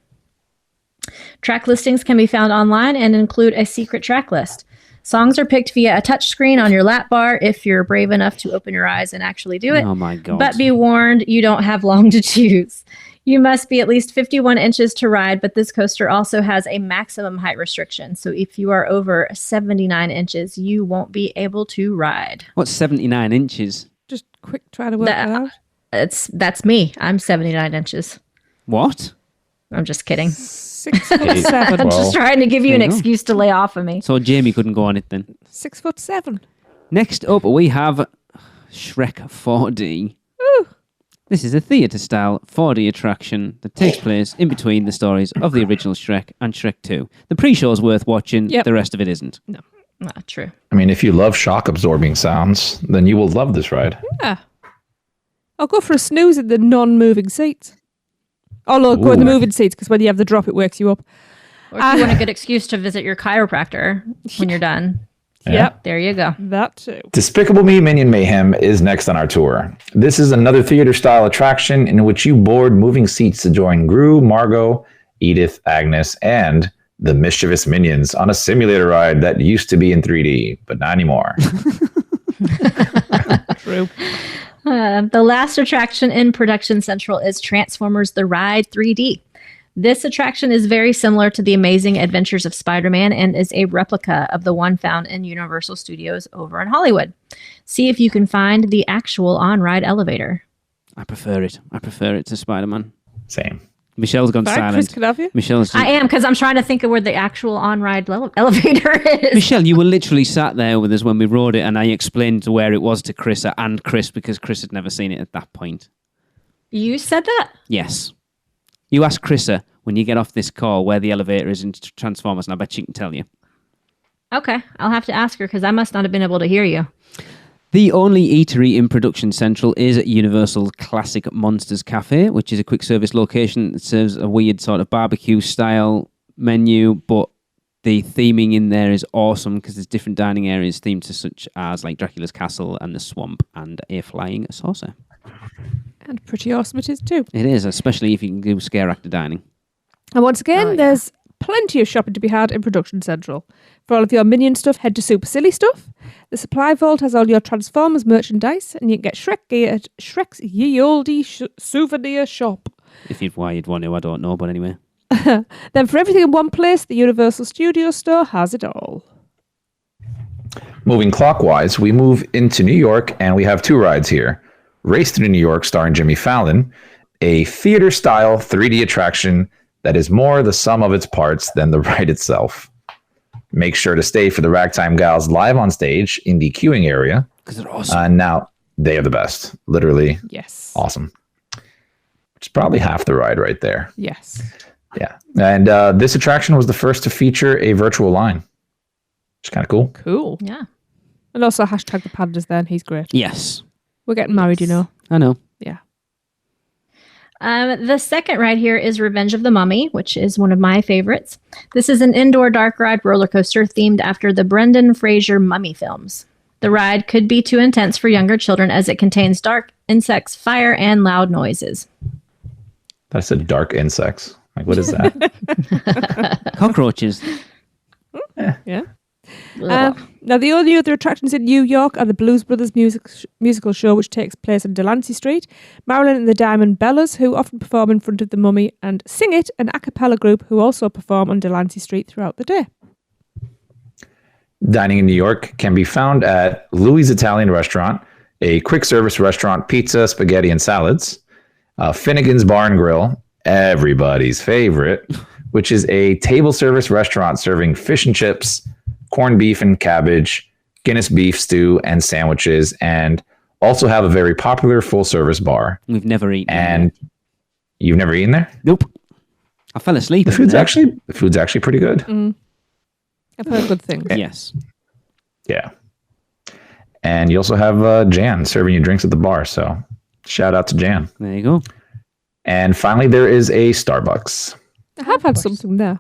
Track listings can be found online and include a secret track list. Songs are picked via a touchscreen on your lap bar if you're brave enough to open your eyes and actually do it. Oh my God. But be warned, you don't have long to choose. You must be at least 51 inches to ride, but this coaster also has a maximum height restriction. So if you are over 79 inches, you won't be able to ride. What's 79 inches? Just quick try to work that out. That's me. I'm 79 inches. What? I'm just kidding. 6'7". I'm just trying to give you an There you go. excuse to lay off of me. So Jamie couldn't go on it then. 6'7". Next up, we have Shrek 4D. Ooh. This is a theatre-style 4D attraction that takes place in between the stories of the original Shrek and Shrek 2. The pre-show's worth watching, Yep. the rest of it isn't. Not true. I mean, if you love shock-absorbing sounds, then you will love this ride. Yeah. I'll go for a snooze in the non-moving seats. Oh, look, go in the Ooh. moving seats, because when you have the drop, it wakes you up. Or if you want a good excuse to visit your chiropractor when you're done. Yep. There you go. That too. Despicable Me Minion Mayhem is next on our tour. This is another theater-style attraction in which you board moving seats to join Gru, Margot, Edith, Agnes, and the mischievous minions on a simulator ride that used to be in 3D, but not anymore. True. The last attraction in Production Central is Transformers The Ride 3D. This attraction is very similar to The Amazing Adventures of Spider-Man and is a replica of the one found in Universal Studios over in Hollywood. See if you can find the actual on-ride elevator. I prefer it. I prefer it to Spider-Man. Same. Michelle's gone Fine, silent. Chris, can I have you? Michelle's just... I am, because I'm trying to think of where the actual on-ride elevator is. Michelle, you were literally sat there with us when we rode it, and I explained where it was to Chrissa and Chris because Chris had never seen it at that point. You said that? Yes. You ask Chrissa when you get off this call where the elevator is in Transformers, and I bet she can tell you. Okay, I'll have to ask her because I must not have been able to hear you. The only eatery in Production Central is at Universal Classic Monsters Cafe, which is a quick service location that serves a weird sort of barbecue style menu, but the theming in there is awesome because there's different dining areas themed to such as like Dracula's Castle and the Swamp and a flying saucer. And pretty awesome it is too. It is, especially if you can do scare actor dining. And once again, Oh, yeah. there's plenty of shopping to be had in Production Central. For all of your Minion stuff, head to Super Silly Stuff. The Supply Vault has all your Transformers merchandise, and you can get Shrek gear at Shrek's Ye Olde Souvenir Shop. If you'd why you'd want to, I don't know, but anyway. Then for everything in one place, the Universal Studios store has it all. Moving clockwise, we move into New York, and we have two rides here. Race to New York starring Jimmy Fallon, a theater-style 3D attraction that is more the sum of its parts than the ride itself. Make sure to stay for the Ragtime Gals live on stage in the queuing area. Because they're awesome. And now they are the best. Literally Yes. awesome. Which is probably half the ride right there. Yes. Yeah. And this attraction was the first to feature a virtual line. Which is kind of cool. Cool. Yeah. And also hashtag the pandas then. He's great. Yes. We're getting married, you know. I know. Yeah. The second ride here is Revenge of the Mummy, which is one of my favorites. This is an indoor dark ride roller coaster themed after the Brendan Fraser mummy films. The ride could be too intense for younger children as it contains dark insects, fire, and loud noises. I said dark insects. Like, what is that? Cockroaches. Yeah. Ugh. Now, the only other attractions in New York are the Blues Brothers musical show, which takes place on Delancey Street, Marilyn and the Diamond Bellas, who often perform in front of the Mummy, and Sing It, an a cappella group who also perform on Delancey Street throughout the day. Dining in New York can be found at Louis Italian Restaurant, a quick service restaurant, pizza, spaghetti, and salads. Finnegan's Bar and Grill, everybody's favorite, which is a table service restaurant serving fish and chips, corned beef and cabbage, Guinness beef stew, and sandwiches, and also have a very popular full-service bar. We've never eaten. And you've never eaten there? Nope. I fell asleep. The food's actually pretty good. I've heard good things. Yes. Yeah. And you also have Jan serving you drinks at the bar. So shout out to Jan. There you go. And finally, there is a Starbucks. I have had something there.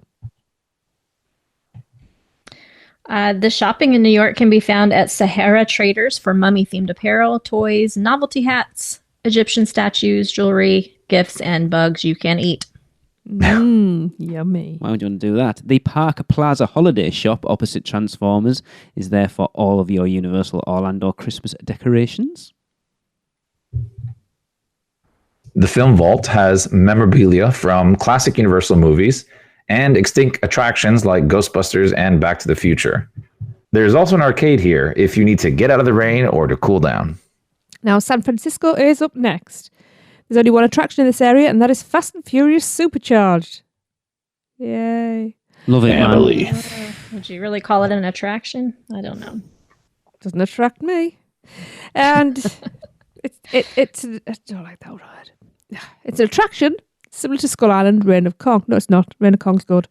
The shopping in New York can be found at Sahara Traders for mummy-themed apparel, toys, novelty hats, Egyptian statues, jewelry, gifts, and bugs you can eat. Yummy. Why would you want to do that? The Park Plaza Holiday Shop opposite Transformers is there for all of your Universal Orlando Christmas decorations. The Film Vault has memorabilia from classic Universal movies and extinct attractions like Ghostbusters and Back to the Future. There's also an arcade here if you need to get out of the rain or to cool down. Now, San Francisco is up next. There's only one attraction in this area, and that is Fast and Furious Supercharged. Yay. Love it, Family. man. Would you really call it an attraction? I don't know. Doesn't attract me. And it's I don't like that word. It's an attraction similar to Skull Island, Reign of Kong. No, it's not. Reign of Kong's good.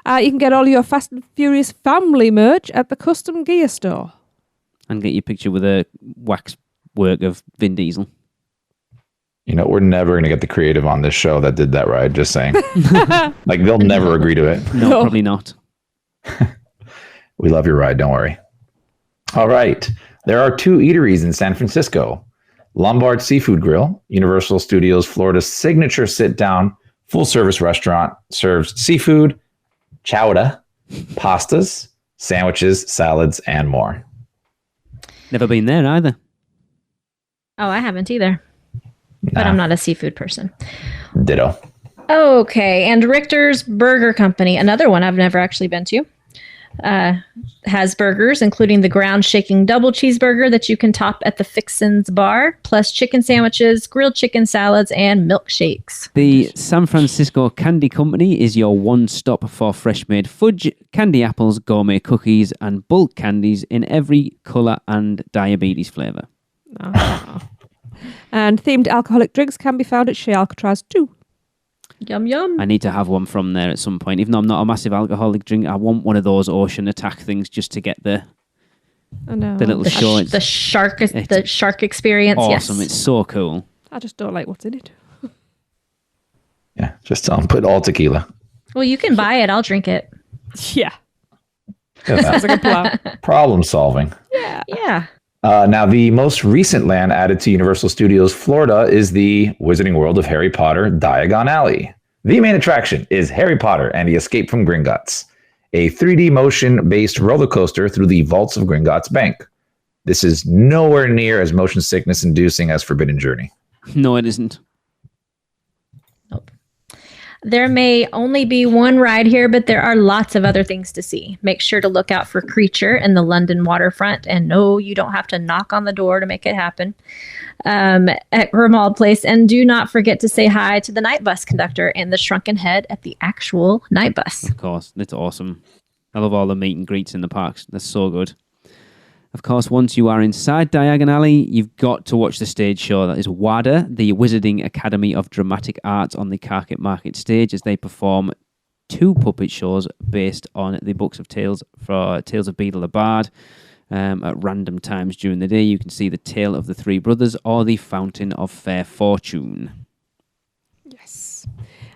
You can get all your Fast and Furious family merch at the Custom Gear Store. And get your picture with a wax work of Vin Diesel. You know, we're never going to get the creative on this show that did that ride, just saying. Like, they'll never agree to it. No, probably not. We love your ride, don't worry. All right. There are 2 eateries in San Francisco. Lombard Seafood Grill, Universal Studios Florida's signature sit-down, full-service restaurant, serves seafood, chowder, pastas, sandwiches, salads, and more. Never been there either. Oh, I haven't either. But Nah. I'm not a seafood person. Ditto. Okay, and Richter's Burger Company, another one I've never actually been to, has burgers, including the ground shaking double cheeseburger that you can top at the Fixin's bar, plus chicken sandwiches, grilled chicken salads, and milkshakes. The San Francisco Candy Company is your one-stop for fresh-made fudge, candy apples, gourmet cookies, and bulk candies in every colour and diabetes flavour. And themed alcoholic drinks can be found at Chez Alcatraz too. Yum, yum. I need to have one from there at some point. Even though I'm not a massive alcoholic drink, I want one of those ocean attack things just to get the little The, show. the shark experience. Awesome. Yes. It's so cool. I just don't like what's in it. Yeah, just put all tequila. Well, you can buy it. I'll drink it. Yeah. Sounds like a plan. Problem solving. Yeah. Now, the most recent land added to Universal Studios Florida is the Wizarding World of Harry Potter Diagon Alley. The main attraction is Harry Potter and the Escape from Gringotts, a 3D motion-based roller coaster through the vaults of Gringotts Bank. This is nowhere near as motion sickness inducing as Forbidden Journey. No, it isn't. Nope. There may only be one ride here, but there are lots of other things to see. Make sure to look out for Creature in the London waterfront. And no, you don't have to knock on the door to make it happen at Grimald Place. And do not forget to say hi to the night bus conductor and the shrunken head at the actual night bus. Of course. It's awesome. I love all the meet and greets in the parks. That's so good. Of course, once you are inside Diagon Alley, you've got to watch the stage show. That is WADA, the Wizarding Academy of Dramatic Arts, on the Carket Market stage as they perform 2 puppet shows based on the books of Tales of Beedle the Bard. At random times during the day, you can see the Tale of the Three Brothers or the Fountain of Fair Fortune. Yes.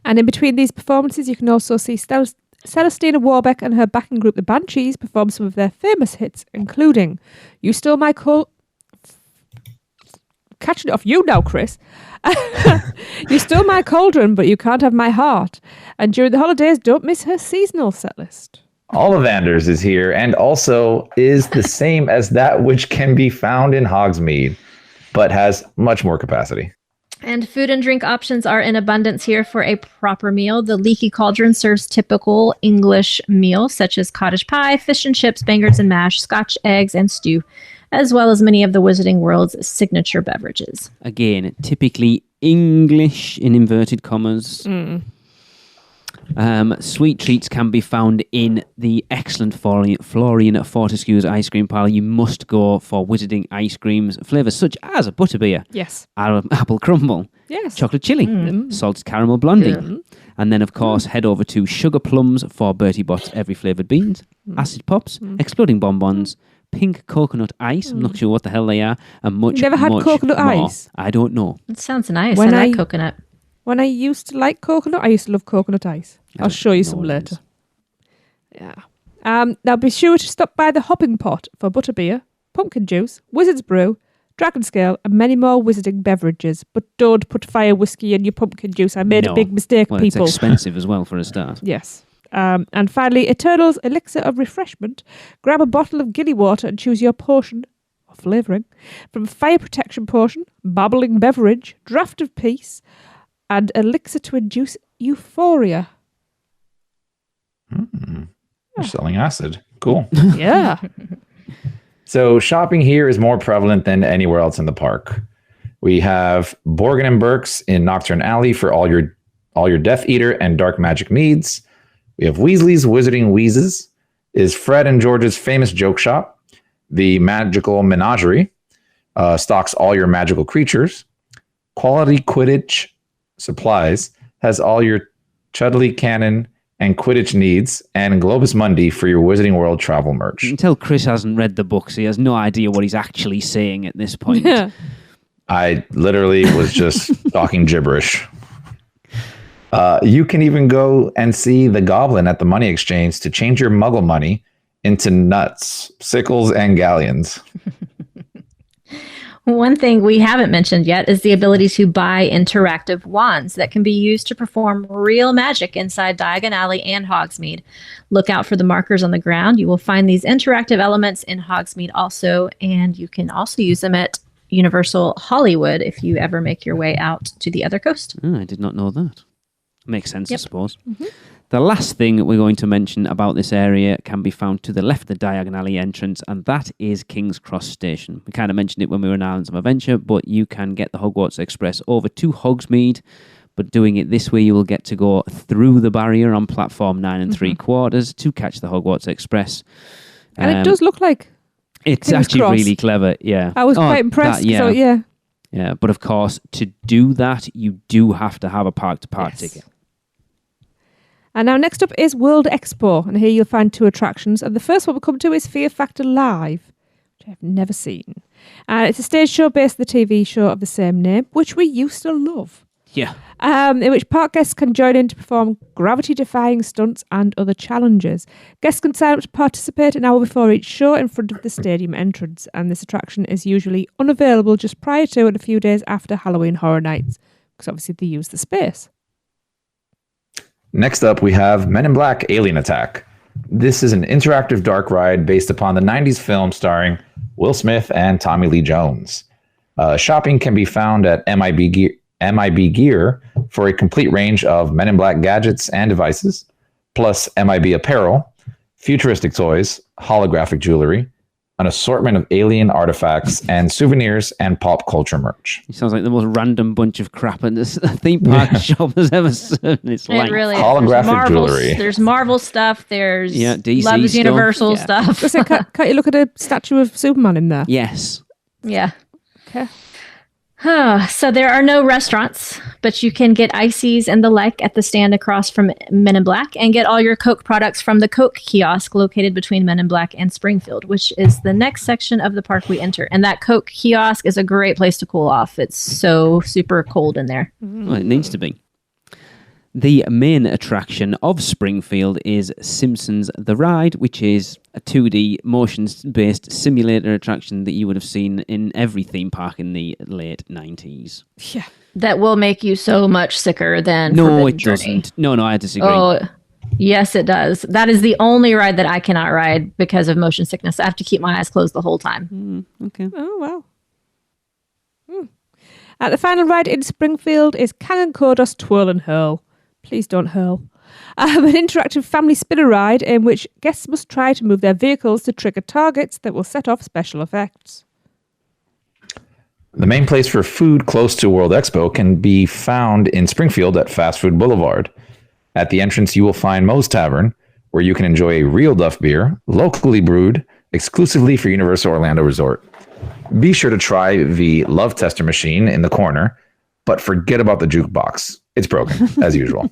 And in between these performances, you can also see Celestina Warbeck and her backing group, the Banshees, perform some of their famous hits, including You Stole My Catching it off you now, Chris. You stole my cauldron, but you can't have my heart. And during the holidays, don't miss her seasonal set list. Ollivanders is here and also is the same as that which can be found in Hogsmeade, but has much more capacity. And food and drink options are in abundance here for a proper meal. The Leaky Cauldron serves typical English meals such as cottage pie, fish and chips, bangers and mash, Scotch eggs, and stew, as well as many of the Wizarding World's signature beverages. Again, typically English in inverted commas. Sweet treats can be found in the excellent Florian Fortescue's ice cream parlour. You must go for Wizarding ice creams, flavours such as a butterbeer, Yes. apple crumble, Yes. chocolate chili, salted caramel blondie, Good. and then of course head over to Sugar Plums for Bertie Bott's every flavoured beans, acid pops, exploding bonbons, pink coconut ice. I'm not sure what the hell they are, and much. You never had much coconut more. ice? I don't know. It sounds nice. When I like I- coconut. When I used to like coconut, I used to love coconut ice. I'll show you some later. Yeah. Now be sure to stop by the Hopping Pot for butterbeer, pumpkin juice, Wizard's Brew, dragon scale, and many more wizarding beverages. But don't put fire whiskey in your pumpkin juice. I made a big mistake, well, people. It's expensive as well for a start. Yes. And finally, Eternal's Elixir of Refreshment. Grab a bottle of gilly water and choose your potion or flavouring from Fire Protection Potion, Babbling Beverage, Draft of Peace, and Elixir to induce Euphoria. You're selling acid. Cool. Yeah. So shopping here is more prevalent than anywhere else in the park. We have Borgin and Burke's in Nocturne Alley for all your Death Eater and Dark Magic needs. We have Weasley's Wizarding Wheezes is Fred and George's famous joke shop. The Magical Menagerie stocks all your magical creatures. Quality Quidditch Supplies has all your Chudley Cannon and Quidditch needs, and Globus Mundi for your Wizarding World travel merch. Until Chris hasn't read the book, so he has no idea what he's actually saying at this point. Yeah. I literally was just talking gibberish. You can even go and see the Goblin at the money exchange to change your Muggle money into nuts, sickles, and galleons. One thing we haven't mentioned yet is the ability to buy interactive wands that can be used to perform real magic inside Diagon Alley and Hogsmeade. Look out for the markers on the ground. You will find these interactive elements in Hogsmeade also, and you can also use them at Universal Hollywood if you ever make your way out to the other coast. Oh, I did not know that. Makes sense, I suppose. Mm-hmm. The last thing we're going to mention about this area can be found to the left of the Diagon Alley entrance, and that is King's Cross Station. We kind of mentioned it when we were in Islands of Adventure, but you can get the Hogwarts Express over to Hogsmeade, but doing it this way, you will get to go through the barrier on platform 9 3/4 to catch the Hogwarts Express. And it does look like it's King's actually Cross. Really clever, yeah. I was quite impressed. So, yeah. Yeah, but of course, to do that, you do have to have a park-to-park ticket. And now next up is World Expo, and here you'll find 2 attractions. And the first one we'll come to is Fear Factor Live, which I've never seen. It's a stage show based on the TV show of the same name, which we used to love. Yeah. In which park guests can join in to perform gravity-defying stunts and other challenges. Guests can sign up to participate an hour before each show in front of the stadium entrance, and this attraction is usually unavailable just prior to and a few days after Halloween Horror Nights, because obviously they use the space. Next up, we have Men in Black Alien Attack. This is an interactive dark ride based upon the 90s film starring Will Smith and Tommy Lee Jones. Shopping can be found at MIB Gear for a complete range of Men in Black gadgets and devices, plus MIB apparel, futuristic toys, holographic jewelry, an assortment of alien artifacts, and souvenirs and pop culture merch. It sounds like the most random bunch of crap in this theme park shop has ever seen. It's like really holographic jewelry. There's Marvel stuff. There's DC Loves stuff. Universal stuff. So can't you look at a statue of Superman in there? Yes. Yeah. Okay. So there are no restaurants, but you can get ices and the like at the stand across from Men in Black, and get all your Coke products from the Coke kiosk located between Men in Black and Springfield, which is the next section of the park we enter. And that Coke kiosk is a great place to cool off. It's so super cold in there. Well, it needs to be. The main attraction of Springfield is Simpsons The Ride, which is a 2D motion-based simulator attraction that you would have seen in every theme park in the late 90s. Yeah. That will make you so much sicker than No, Forbidden it Journey. doesn't. No, I disagree. Oh, yes, it does. That is the only ride that I cannot ride because of motion sickness. I have to keep my eyes closed the whole time. Okay. Oh, wow. The final ride in Springfield is Cannon Kodos Twirl and Hurl. Please don't hurl. An interactive family spinner ride in which guests must try to move their vehicles to trigger targets that will set off special effects. The main place for food close to World Expo can be found in Springfield at Fast Food Boulevard. At the entrance, you will find Moe's Tavern, where you can enjoy a real Duff beer, locally brewed, exclusively for Universal Orlando Resort. Be sure to try the Love Tester machine in the corner, but forget about the jukebox. It's broken, as usual.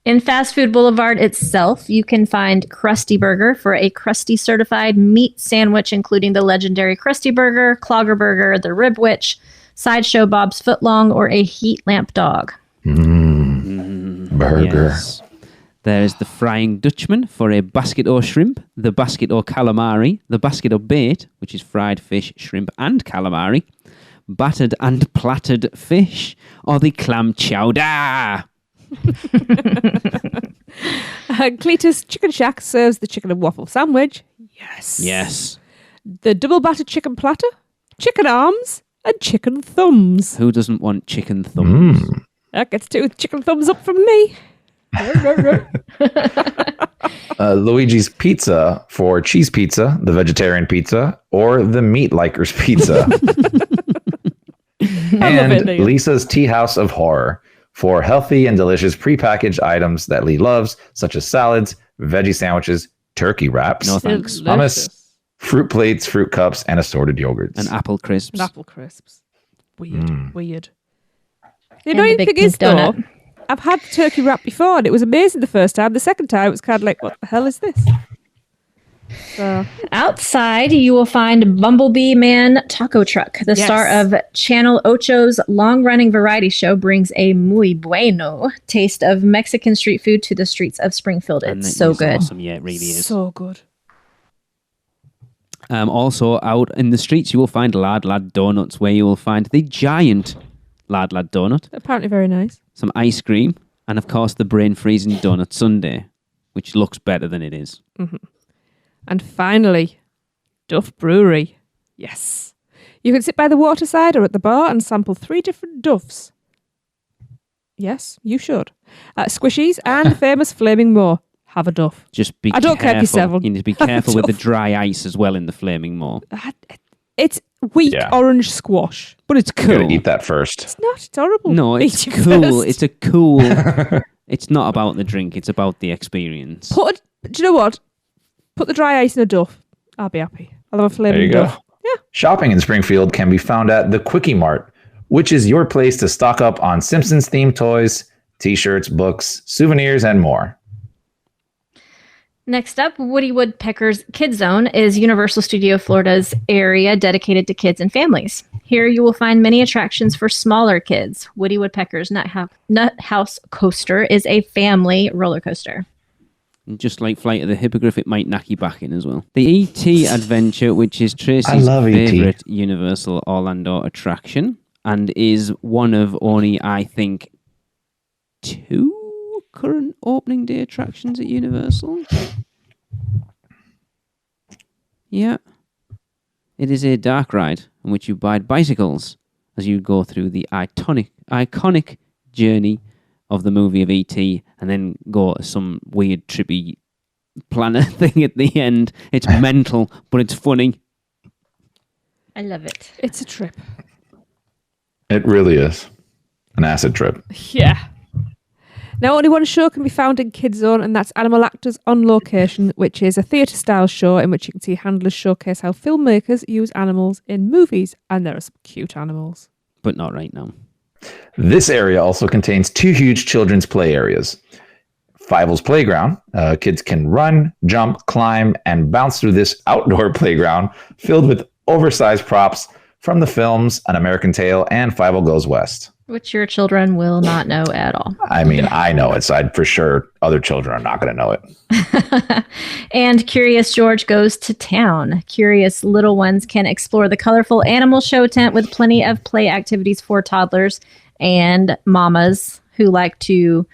In Fast Food Boulevard itself, you can find Krusty Burger for a Krusty certified meat sandwich, including the legendary Krusty Burger, Clogger Burger, the Rib Witch, Sideshow Bob's Footlong, or a Heat Lamp Dog. Burger. Yes. There's the Frying Dutchman for a basket o' shrimp, the basket o' calamari, the basket o' bait, which is fried fish, shrimp, and calamari, battered and plattered fish, or the clam chowder. Cletus Chicken Shack serves the chicken and waffle sandwich. Yes. Yes. The double battered chicken platter, chicken arms, and chicken thumbs. Who doesn't want chicken thumbs? That gets 2 chicken thumbs up from me. Luigi's Pizza for cheese pizza, the vegetarian pizza, or the meat likers pizza. And Lisa's Tea House of Horror for healthy and delicious prepackaged items that Lee loves, such as salads, veggie sandwiches, turkey wraps, No thanks. hummus, fruit plates, fruit cups, and assorted yogurts. And apple crisps. Weird. The And annoying the big thing is, pink donut. though, I've had turkey wrap before, and it was amazing the first time. The second time, it was kind of like, what the hell is this? So, Outside, you will find Bumblebee Man Taco Truck. The star of Channel Ocho's long-running variety show brings a muy bueno taste of Mexican street food to the streets of Springfield. And It's it so is good. Awesome. Yeah, it really is. so good. Also, out in the streets, you will find Lad Lad Donuts, where you will find the giant Lad Lad Donut, Apparently very nice. some ice cream, and of course the brain-freezing donut sundae, which looks better than it is. And finally, Duff Brewery. Yes. You can sit by the waterside or at the bar and sample 3 different Duffs. Yes, you should. Squishies and famous Flaming Moor. Have a Duff. Just be I don't care if you're careful. 7. You need to be careful with the dry ice as well in the Flaming Moor. It's weak Yeah. orange squash. But it's You gotta cool. eat that first. It's not. It's horrible. No, it's Eat it cool. first. It's a cool... It's not about the drink. It's about the experience. Do you know what? Put the dry ice in a Duff. I'll be happy. I'll have a There Flaming you go. Duff. Yeah. Shopping in Springfield can be found at the Quickie Mart, which is your place to stock up on Simpsons themed toys, t-shirts, books, souvenirs, and more. Next up, Woody Woodpecker's Kid Zone is Universal Studio Florida's area dedicated to kids and families. Here you will find many attractions for smaller kids. Woody Woodpecker's Nut House Coaster is a family roller coaster. And just like Flight of the Hippogriff, it might knock you back in as well. The E.T. Adventure, which is Tracy's love E.T.. favourite Universal Orlando attraction, and is one of only, I think, 2 current opening day attractions at Universal. Yeah. It is a dark ride in which you ride bicycles as you go through the iconic journey of the movie of E.T. and then go some weird trippy planet thing at the end. It's mental, but it's funny. I love it. It's a trip. It really is an acid trip. Yeah. Now, only one show can be found in Kid Zone, and that's Animal Actors on Location, which is a theatre-style show in which you can see handlers showcase how filmmakers use animals in movies, and there are some cute animals. But not right now. This area also contains 2 huge children's play areas. Fievel's Playground. Kids can run, jump, climb, and bounce through this outdoor playground filled with oversized props from the films An American Tail and Fievel Goes West. Which your children will not know at all. I mean, I know it, so for sure other children are not going to know it. And Curious George Goes to Town. Curious little ones can explore the colorful animal show tent with plenty of play activities for toddlers and mamas who like to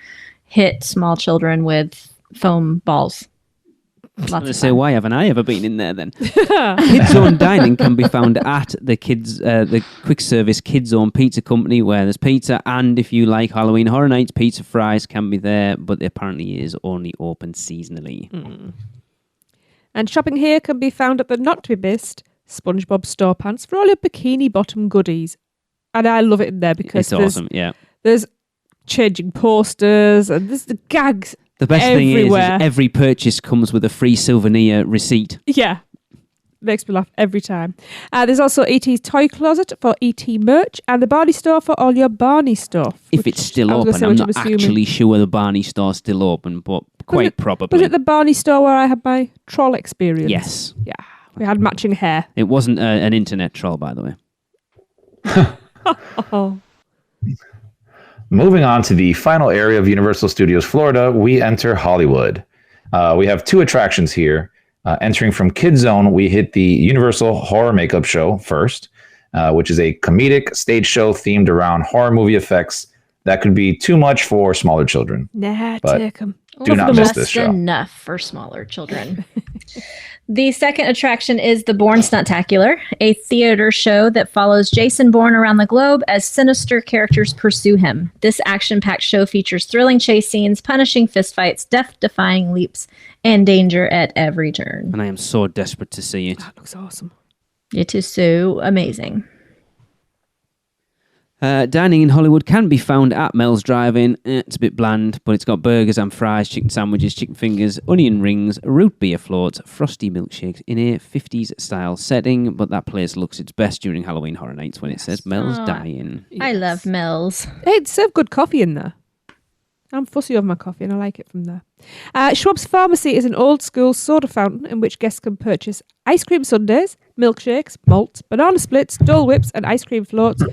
hit small children with foam balls. Lots of So fun. why haven't I ever been in there then? Kids Zone Dining can be found at the quick service Kids Zone Pizza Company, where there's pizza, and if you like Halloween Horror Nights, pizza fries can be there, but apparently is only open seasonally. And shopping here can be found at the not-to-be-missed SpongeBob Store Pants for all your bikini bottom goodies. And I love it in there because It's awesome, yeah. there's changing posters and there's the gags. The best thing is everywhere. every purchase comes with a free souvenir receipt. Yeah. Makes me laugh every time. There's also E.T.'s Toy Closet for E.T. merch and the Barney Store for all your Barney stuff. If it's still I was gonna open, say I'm which not assuming. actually sure the Barney Store's still open, but quite probably. Was it the Barney Store where I had my troll experience? Yes. Yeah. We had matching hair. It wasn't an internet troll, by the way. Oh. Moving on to the final area of Universal Studios Florida, we enter Hollywood. We have 2 attractions here. Entering from Kids Zone, we hit the Universal Horror Makeup Show first, which is a comedic stage show themed around horror movie effects that could be too much for smaller children. Nah, But take 'em. do not miss this Just show. enough for smaller children. The second attraction is the Bourne Stuntacular, a theater show that follows Jason Bourne around the globe as sinister characters pursue him. This action-packed show features thrilling chase scenes, punishing fistfights, death-defying leaps, and danger at every turn. And I am so desperate to see it. That looks awesome. It is so amazing. Dining in Hollywood can be found at Mel's Drive-In. It's a bit bland, but it's got burgers and fries, chicken sandwiches, chicken fingers, onion rings, root beer floats, frosty milkshakes in a 50s style setting. But that place looks its best during Halloween Horror Nights when it says Mel's Aw. Dine-In. I love Mel's. Hey, it's served good coffee in there. I'm fussy over my coffee and I like it from there. Schwab's Pharmacy is an old school soda fountain in which guests can purchase ice cream sundaes, milkshakes, malts, banana splits, Dole Whips and ice cream floats.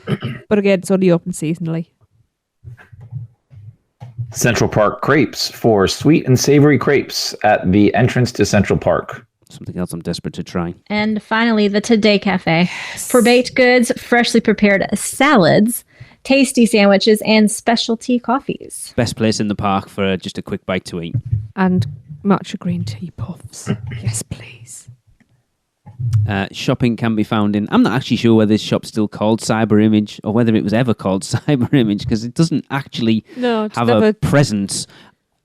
But again, it's only open seasonally. Central Park Crepes for sweet and savory crepes at the entrance to Central Park. Something else I'm desperate to try. And finally, the Today Cafe for baked goods, freshly prepared salads, tasty sandwiches, and specialty coffees. Best place in the park for just a quick bite to eat. And matcha green tea puffs. Yes, please. Shopping can be found in... I'm not actually sure whether this shop's still called Cyber Image or whether it was ever called Cyber Image because it doesn't actually have a presence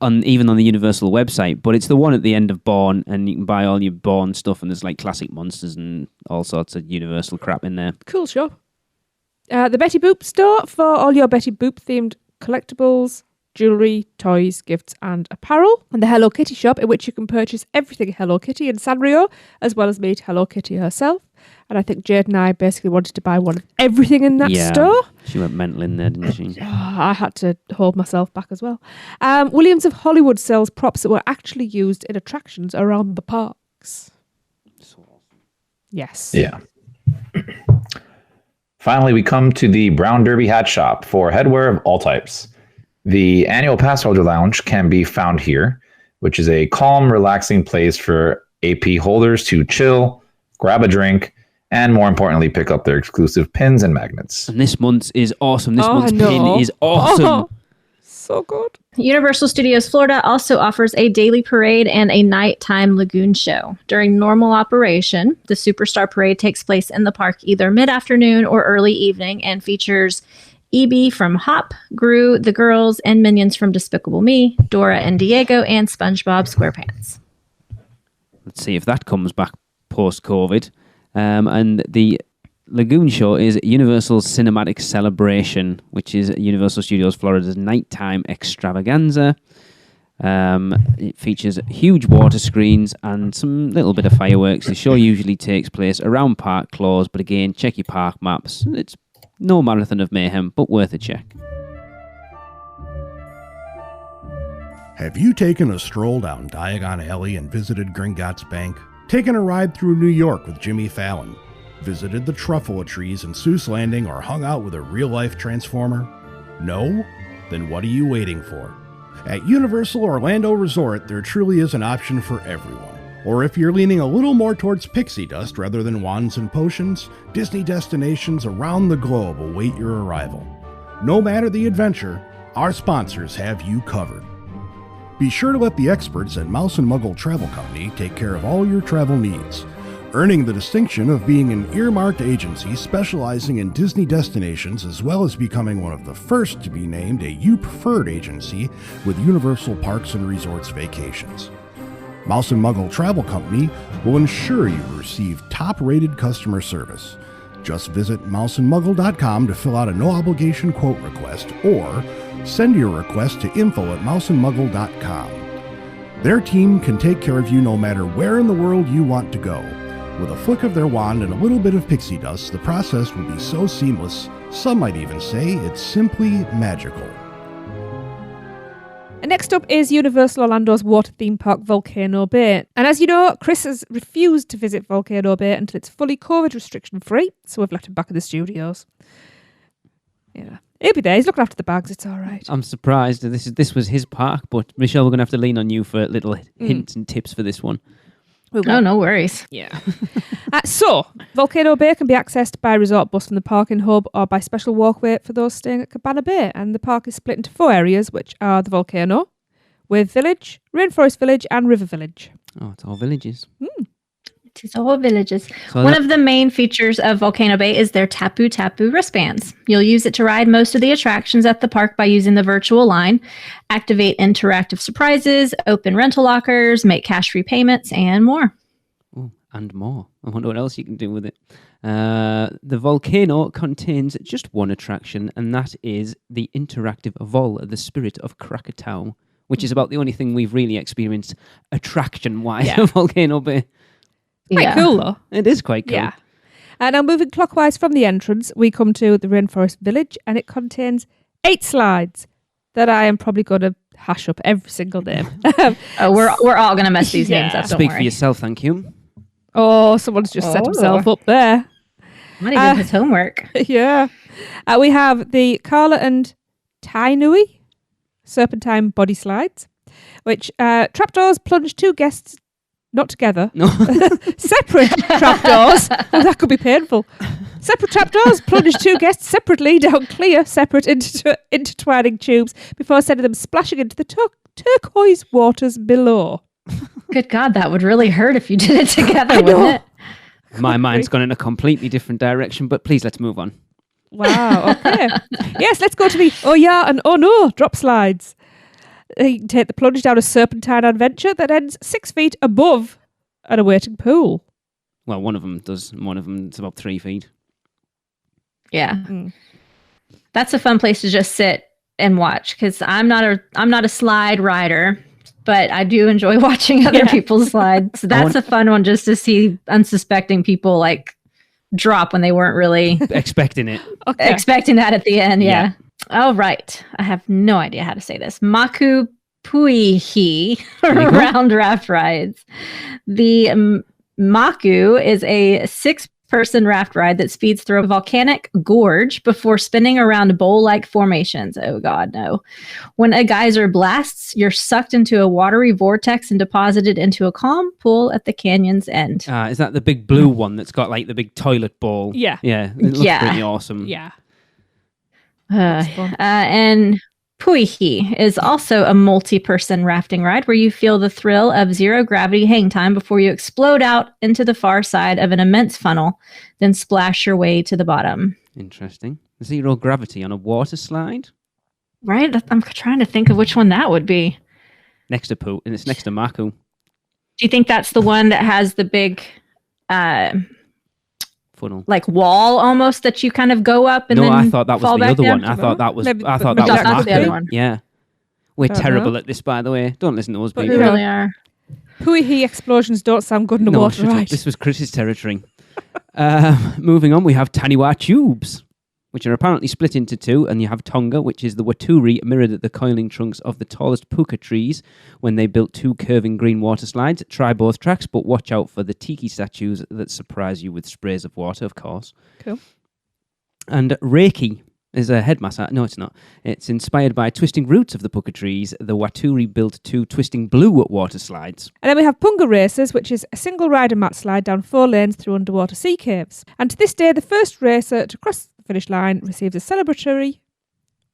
even on the Universal website, but it's the one at the end of Bourne, and you can buy all your Bourne stuff, and there's like classic monsters and all sorts of Universal crap in there. Cool shop. The Betty Boop store for all your Betty Boop themed collectibles, jewellery, toys, gifts and apparel. And the Hello Kitty shop in which you can purchase everything Hello Kitty and Sanrio, as well as meet Hello Kitty herself. And I think Jade and I basically wanted to buy one of everything in that store. She went mental in there, didn't she? I had to hold myself back as well. Williams of Hollywood sells props that were actually used in attractions around the parks. Yes. Yeah. Finally, we come to the Brown Derby Hat Shop for headwear of all types. The annual pass holder lounge can be found here, which is a calm, relaxing place for AP holders to chill, grab a drink, and more importantly, pick up their exclusive pins and magnets. And this month's is awesome. This month's pin is awesome. Oh, so good. Universal Studios Florida also offers a daily parade and a nighttime lagoon show. During normal operation, the Superstar Parade takes place in the park either mid-afternoon or early evening and features EB from Hop, Gru, the Girls, and Minions from Despicable Me, Dora and Diego, and SpongeBob SquarePants. Let's see if that comes back post-COVID. And the Lagoon Show is Universal's Cinematic Celebration, which is Universal Studios Florida's nighttime extravaganza. It features huge water screens and some little bit of fireworks. The show usually takes place around park close, but again, check your park maps. It's no marathon of mayhem, but worth a check. Have you taken a stroll down Diagon Alley and visited Gringotts Bank? Taken a ride through New York with Jimmy Fallon? Visited the Truffalo trees in Seuss Landing or hung out with a real-life Transformer? No? Then what are you waiting for? At Universal Orlando Resort, there truly is an option for everyone. Or if you're leaning a little more towards pixie dust rather than wands and potions, Disney destinations around the globe await your arrival. No matter the adventure, our sponsors have you covered. Be sure to let the experts at Mouse Muggle Travel Company take care of all your travel needs, earning the distinction of being an earmarked agency specializing in Disney destinations, as well as becoming one of the first to be named a You Preferred agency with Universal Parks and Resorts Vacations. Mouse Muggle Travel Company will ensure you receive top-rated customer service. Just visit mouseandmuggle.com to fill out a no-obligation quote request, or send your request to info@mouseandmuggle.com. Their team can take care of you no matter where in the world you want to go. With a flick of their wand and a little bit of pixie dust, the process will be so seamless, some might even say it's simply magical. And next up is Universal Orlando's water theme park, Volcano Bay. And as you know, Chris has refused to visit Volcano Bay until it's fully COVID restriction free, so we've left him back in the studios. Yeah. He'll be there. He's looking after the bags. It's all right. I'm surprised. This was his park, but Michelle, we're going to have to lean on you for little hints and tips for this one. Oh, no worries. Yeah. So, Volcano Bay can be accessed by a resort bus from the parking hub or by special walkway for those staying at Cabana Bay. And the park is split into 4 areas, which are the Volcano, Wave Village, Rainforest Village, and River Village. Oh, it's all villages. It is all villages. So One of the main features of Volcano Bay is their Tapu Tapu wristbands. You'll use it to ride most of the attractions at the park by using the virtual line, activate interactive surprises, open rental lockers, make cash-free payments, and more. Oh, and more. I wonder what else you can do with it. The volcano contains just one attraction, and that is the interactive Vol, the Spirit of Krakatoa, which is about the only thing we've really experienced attraction-wise at Volcano Bay. Quite cool, though. It is quite cool. Yeah. Now, moving clockwise from the entrance, we come to the Rainforest Village, and it contains 8 slides that I am probably going to hash up every single name. We're all going to mess these names up, don't Speak worry. for yourself, thank you. Oh, someone's just set himself up there. Might even his homework. Yeah. We have the Carla and Tainui serpentine body slides, which trapdoors plunge 2 guests not together. No. Separate trapdoors. Oh, that could be painful. Separate trapdoors plunge 2 guests separately down clear, separate intertwining tubes before sending them splashing into the turquoise waters below. Good God, that would really hurt if you did it together, wouldn't it? My mind's gone in a completely different direction, but please let's move on. Wow, okay. Yes, let's go to the oh yeah and oh no drop slides. You can take the plunge down a serpentine adventure that ends 6 feet above an awaiting pool. Well, one of them does. One of them, it's about 3 feet. Yeah. That's a fun place to just sit and watch, because I'm not a slide rider, but I do enjoy watching other people's slides. So that's a fun one, just to see unsuspecting people like drop when they weren't really Expecting it. expecting that at the end. Yeah. All right. I have no idea how to say this. Maku Puihi round raft rides. The Maku is a 6-person raft ride that speeds through a volcanic gorge before spinning around bowl-like formations. Oh, God, no. When a geyser blasts, you're sucked into a watery vortex and deposited into a calm pool at the canyon's end. Is that the big blue one that's got like the big toilet bowl? Yeah. Yeah. It looks pretty awesome. Yeah. And Puihi is also a multi-person rafting ride where you feel the thrill of zero gravity hang time before you explode out into the far side of an immense funnel, then splash your way to the bottom. Interesting. Zero gravity on a water slide? Right? I'm trying to think of which one that would be. Next to Pooh, and it's next to Maku. Do you think that's the one that has the big Funnel. like wall almost that you kind of go up and then I thought that was fall the back other down? one. I thought that was Maybe- I thought maybe that that was was the other Maku. one. Yeah. We're Don't terrible know. at this, by the way. Don't listen to us, But people. You really are. Puihi explosions don't sound good in a No, water shut up. ride. This was Chris's territory. Moving on, we have Taniwa tubes, which are apparently split into 2, and you have Tonga, which is the Waturi mirrored at the coiling trunks of the tallest puka trees when they built 2 curving green water slides. Try both tracks, but watch out for the tiki statues that surprise you with sprays of water, of course. Cool. And Reiki is a head massage. No, it's not. It's inspired by twisting roots of the puka trees. The Waturi built 2 twisting blue water slides. And then we have Punga Races, which is a single rider mat slide down 4 lanes through underwater sea caves. And to this day, the first racer to cross the finish line receives a celebratory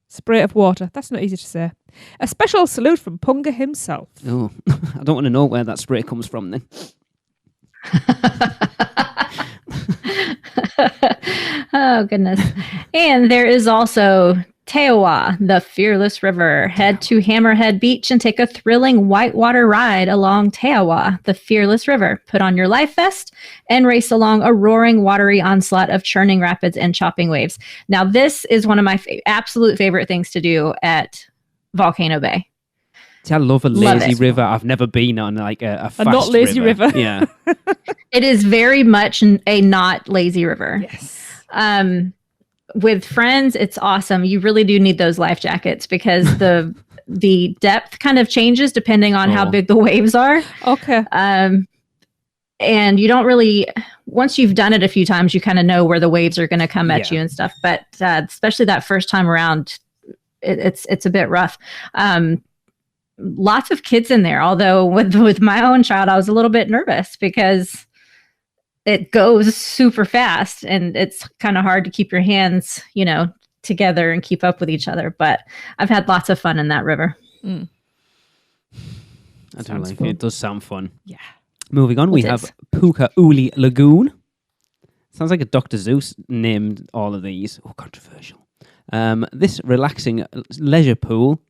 spray of water. That's not easy to say. A special salute from Punga himself. Oh, I don't want to know where that spray comes from then. Oh, goodness. And there is also Tewa, the Fearless River. Head to Hammerhead Beach and take a thrilling whitewater ride along Tewa, the Fearless River. Put on your life vest and race along a roaring, watery onslaught of churning rapids and chopping waves. Now, this is one of my absolute favorite things to do at Volcano Bay. See, I love a Love lazy it. river. I've never been on like a fast not lazy river. Yeah. It is very much a not lazy river. Yes. With friends, it's awesome. You really do need those life jackets because the depth kind of changes depending on how Oh. big the waves are. Okay. and you don't really, once you've done it a few times, you kind of know where the waves are going to come at you and stuff. But especially that first time around, it's a bit rough. Lots of kids in there. Although with my own child, I was a little bit nervous because it goes super fast and it's kind of hard to keep your hands, together and keep up with each other. But I've had lots of fun in that river. I don't like it. It does sound fun. Yeah. Moving on, we have Puka Uli Lagoon. Sounds like a Dr. Seuss named all of these. Oh, controversial. This relaxing leisure pool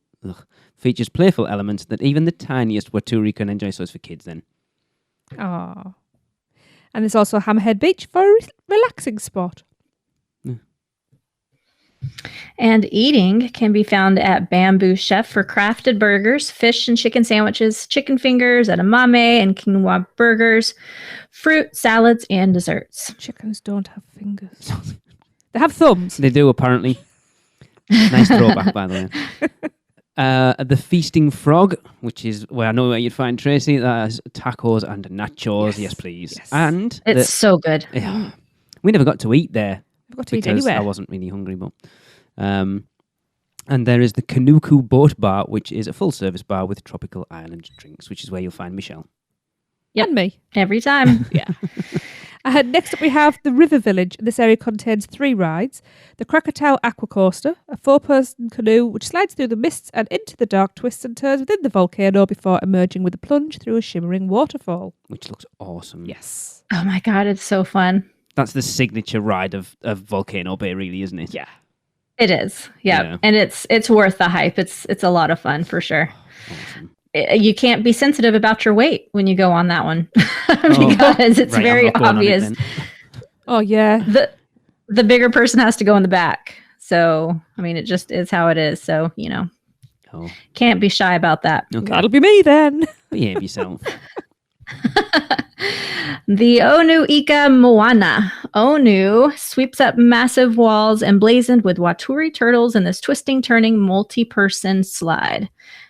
features playful elements that even the tiniest Waturi can enjoy. So it's for kids then. Oh. And there's also Hammerhead Beach for a relaxing spot. And eating can be found at Bamboo Chef for crafted burgers, fish and chicken sandwiches, chicken fingers, edamame and quinoa burgers, fruit, salads, and desserts. Chickens don't have fingers. They have thumbs. They do, apparently. Nice throwback, by the way. The Feasting Frog, which is where I know where you'd find Tracy. That's tacos and nachos. Yes, please. Yes. And it's so good. Yeah, we never got to eat there. We've got to eat anywhere. I wasn't really hungry, but and there is the Kanuku Boat Bar, which is a full-service bar with tropical island drinks, which is where you'll find Michelle. Yep. And me. Every time. Yeah. Next up we have the River Village. This area contains 3 rides. The Krakatoa Aqua Coaster, a 4-person canoe which slides through the mists and into the dark twists and turns within the volcano before emerging with a plunge through a shimmering waterfall. Which looks awesome. Yes. Oh my God, it's so fun. That's the signature ride of Volcano Bay, really, isn't it? Yeah. It is. Yeah. And it's worth the hype. It's a lot of fun for sure. Awesome. You can't be sensitive about your weight when you go on that one because it's very obvious. Oh yeah. The bigger person has to go in the back. So, I mean, it just is how it is. So, can't be shy about that. Okay. That'll be me then. Behave yourself. The Onu Ika Moana. Onu sweeps up massive walls emblazoned with Waturi turtles in this twisting, turning, multi-person slide.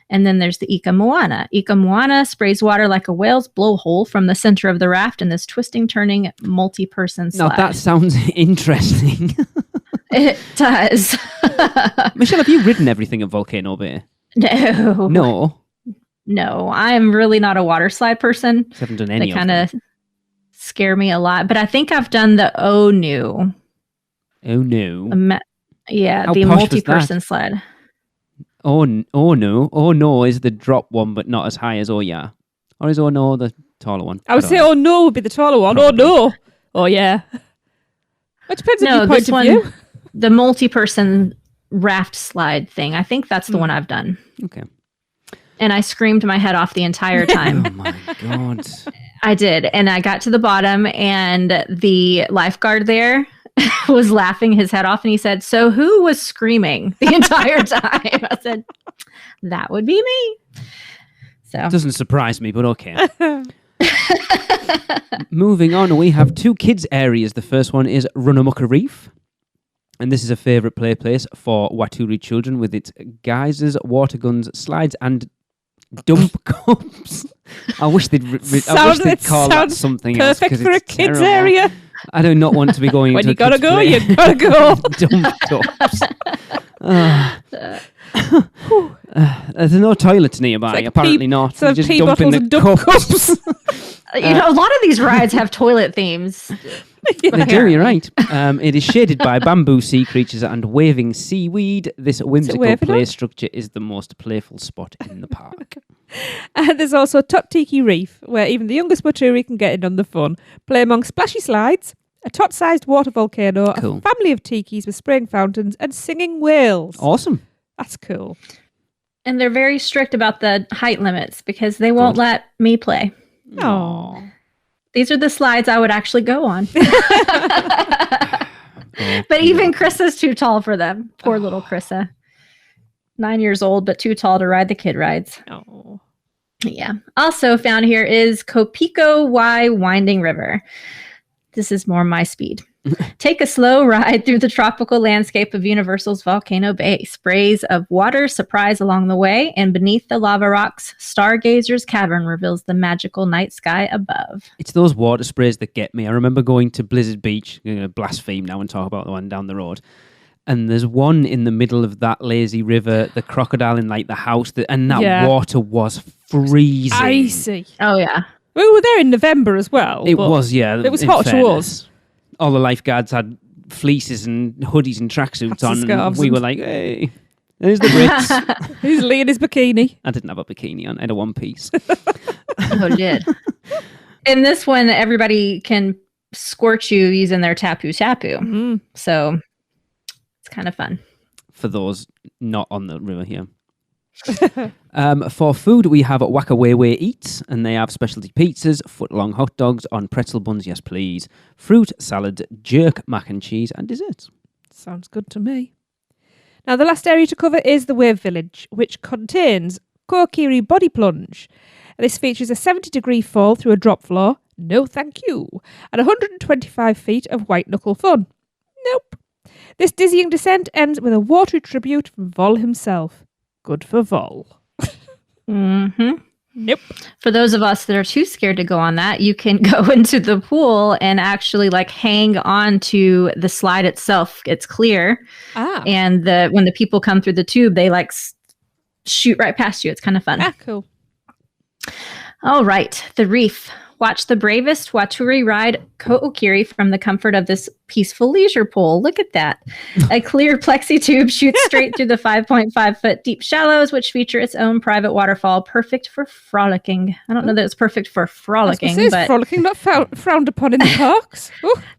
And then there's the Ika Moana. Ika Moana sprays water like a whale's blowhole from the center of the raft in this twisting, turning, multi-person slide. Now that sounds interesting. It does. Michelle, have you ridden everything at Volcano Bay? No. No, I'm really not a water slide person. I haven't done any. They kind of scare me a lot. But I think I've done the Onu. Oh no. The multi-person slide. Oh no is the drop one, but not as high as oh yeah. Or is oh no the taller one? I would say oh no would be the taller one. Probably. Oh no. Oh yeah. It depends on your point of view. The multi-person raft slide thing. I think that's the one I've done. Okay. And I screamed my head off the entire time. Oh my God. I did. And I got to the bottom and the lifeguard there was laughing his head off and he said, "So who was screaming the entire time?" I said, "That would be me." So doesn't surprise me, but okay. Moving on, we have 2 kids areas. The first one is Runamukka Reef. And this is a favourite play place for Waturi children with its geysers, water guns, slides and dump cups. I wish they'd call that something else. Perfect for a kids' terrible. area. I do not want to be going when into you gotta kids' go, play. you gotta go. Dump cups. There's no toilets nearby. Like Apparently not. So Just pee dump in bottles the and dump cups. a lot of these rides have toilet themes. They do, you're right. It is shaded by bamboo sea creatures and waving seaweed. This whimsical play structure is the most playful spot in the park. And there's also Tot Tiki Reef, where even the youngest Waturi can get in on the fun. Play among splashy slides, a tot-sized water volcano, a family of tikis with spraying fountains, and singing whales. Awesome. That's cool. And they're very strict about the height limits because they won't let me play. Oh. These are the slides I would actually go on. But even Chrissa's too tall for them. Poor little Chrissa. 9 years old, but too tall to ride the kid rides. Oh. Yeah. Also found here is Kopiko Y Winding River. This is more my speed. Take a slow ride through the tropical landscape of Universal's Volcano Bay. Sprays of water surprise along the way, and beneath the lava rocks, Stargazer's Cavern reveals the magical night sky above. It's those water sprays that get me. I remember going to Blizzard Beach, I'm going to blaspheme now and talk about the one down the road. And there's one in the middle of that lazy river, the crocodile in like the house, and that water was freezing. Icy. Oh, yeah. We were there in November as well. It was, yeah. It was hot to us. All the lifeguards had fleeces and hoodies and tracksuits on, and we were like, hey, there's the Brits. He's Lee in his bikini. I didn't have a bikini on. I had a one piece. Oh, did. In this one, everybody can scorch you using their tapu. So it's kind of fun. For those not on the river here. For food, we have Wakawewe Eats, and they have specialty pizzas, foot-long hot dogs on pretzel buns, yes please, fruit, salad, jerk, mac and cheese, and desserts. Sounds good to me. Now, the last area to cover is the Wave Village, which contains Kokiri Body Plunge. This features a 70-degree fall through a drop floor, no thank you, and 125 feet of white-knuckle fun. Nope. This dizzying descent ends with a watery tribute from Vol himself. Good for Vol. Mm-hmm. Nope. For those of us that are too scared to go on that, you can go into the pool and actually like hang on to the slide itself. It's clear. And when the people come through the tube, they like shoot right past you. It's kind of fun. Cool. All right. The reef. Watch the bravest Waturi ride Ko'okiri from the comfort of this peaceful leisure pool. Look at that. A clear plexi tube shoots straight through the 5.5-foot deep shallows, which feature its own private waterfall, perfect for frolicking. I don't know that it's perfect for frolicking, but frolicking not frowned upon in the parks.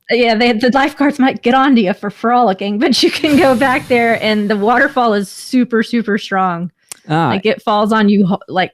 Yeah, the lifeguards might get onto you for frolicking, but you can go back there, and the waterfall is super, super strong. Like it falls on you like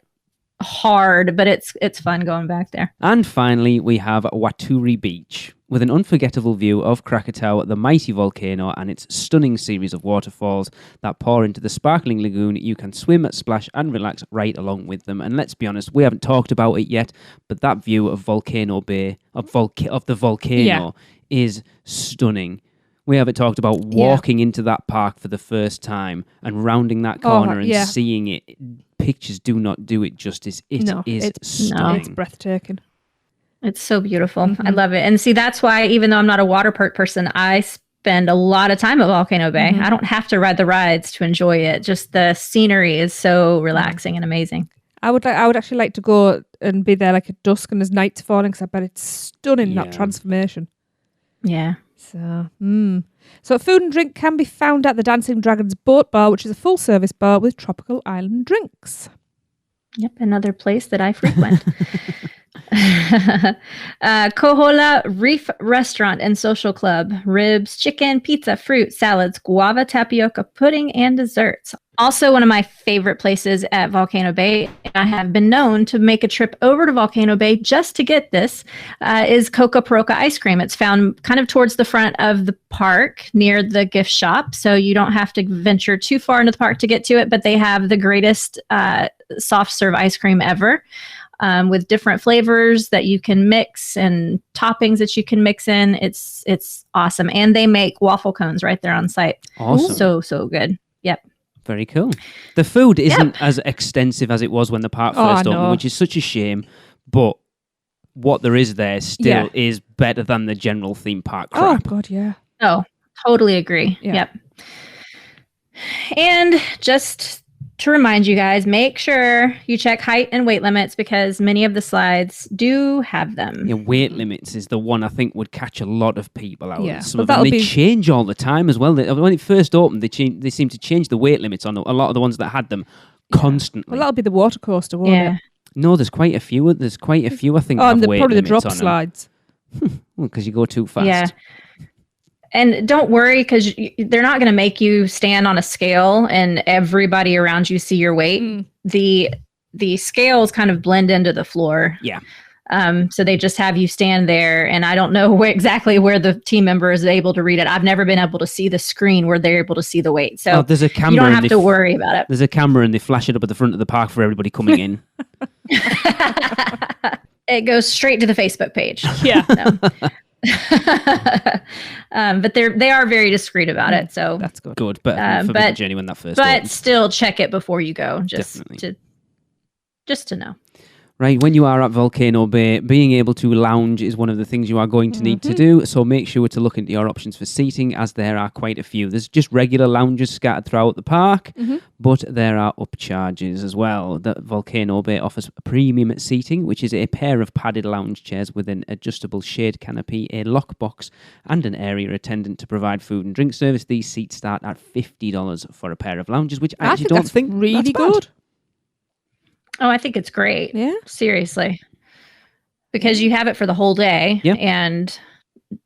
hard, but it's fun going back there. And finally, we have Waturi Beach, with an unforgettable view of Krakatoa, the mighty volcano, and its stunning series of waterfalls that pour into the sparkling lagoon. You can swim, splash, and relax right along with them. And let's be honest, we haven't talked about it yet, but that view of Volcano Bay, of the volcano, is stunning. We haven't talked about walking into that park for the first time and rounding that corner and seeing it. Pictures do not do it justice. It's stunning. It's breathtaking. It's so beautiful. I love it. And see, that's why, even though I'm not a water park person, I spend a lot of time at Volcano Bay. I don't have to ride the rides to enjoy it. Just the scenery is so relaxing and amazing. I would actually like to go and be there like at dusk and as night's falling, because I bet it's stunning, that transformation. Yeah. So food and drink can be found at the Dancing Dragons Boat Bar, which is a full-service bar with tropical island drinks. Yep, another place that I frequent. Kohola Reef Restaurant and Social Club. Ribs, chicken, pizza, fruit, salads, guava, tapioca, pudding, and desserts. Also, one of my favorite places at Volcano Bay, I have been known to make a trip over to Volcano Bay just to get this, is Coca Paroca ice cream. It's found kind of towards the front of the park near the gift shop, so you don't have to venture too far into the park to get to it, but they have the greatest soft serve ice cream ever. With different flavors that you can mix and toppings that you can mix in. It's awesome. And they make waffle cones right there on site. Awesome. So good. Yep. Very cool. The food isn't as extensive as it was when the park first opened, which is such a shame. But what there is there still is better than the general theme park crap. Oh, God, yeah. Oh, totally agree. Yep. And just to remind you guys, make sure you check height and weight limits, because many of the slides do have them. Yeah, weight limits is the one I think would catch a lot of people out. Yeah, some of them. They change all the time as well. When it first opened, they seem to change the weight limits on a lot of the ones that had them constantly. Well, that'll be the water coaster, won't it? No, there's quite a few. There's quite a few, I think. And weight probably the limits drop on slides. Well, because you go too fast. Yeah. And don't worry, because they're not going to make you stand on a scale and everybody around you see your weight. The scales kind of blend into the floor. Yeah. So they just have you stand there, and I don't know exactly where the team member is able to read it. I've never been able to see the screen where they're able to see the weight. So there's a camera, you don't have to worry about it. There's a camera, and they flash it up at the front of the park for everybody coming in. It goes straight to the Facebook page. Yeah. But they are very discreet about it. So That's good. Good, but Forbidden Journey when that first but opens. still check it before you go, just Definitely. to know. Right, when you are at Volcano Bay, being able to lounge is one of the things you are going to need to do, so make sure to look into your options for seating, as there are quite a few. There's just regular lounges scattered throughout the park, but there are upcharges as well. The Volcano Bay offers premium seating, which is a pair of padded lounge chairs with an adjustable shade canopy, a lockbox, and an area attendant to provide food and drink service. These seats start at $50 for a pair of lounges, which I actually don't that's think really that's bad. good. Oh, I think it's great. Yeah. Seriously. Because you have it for the whole day. Yep. And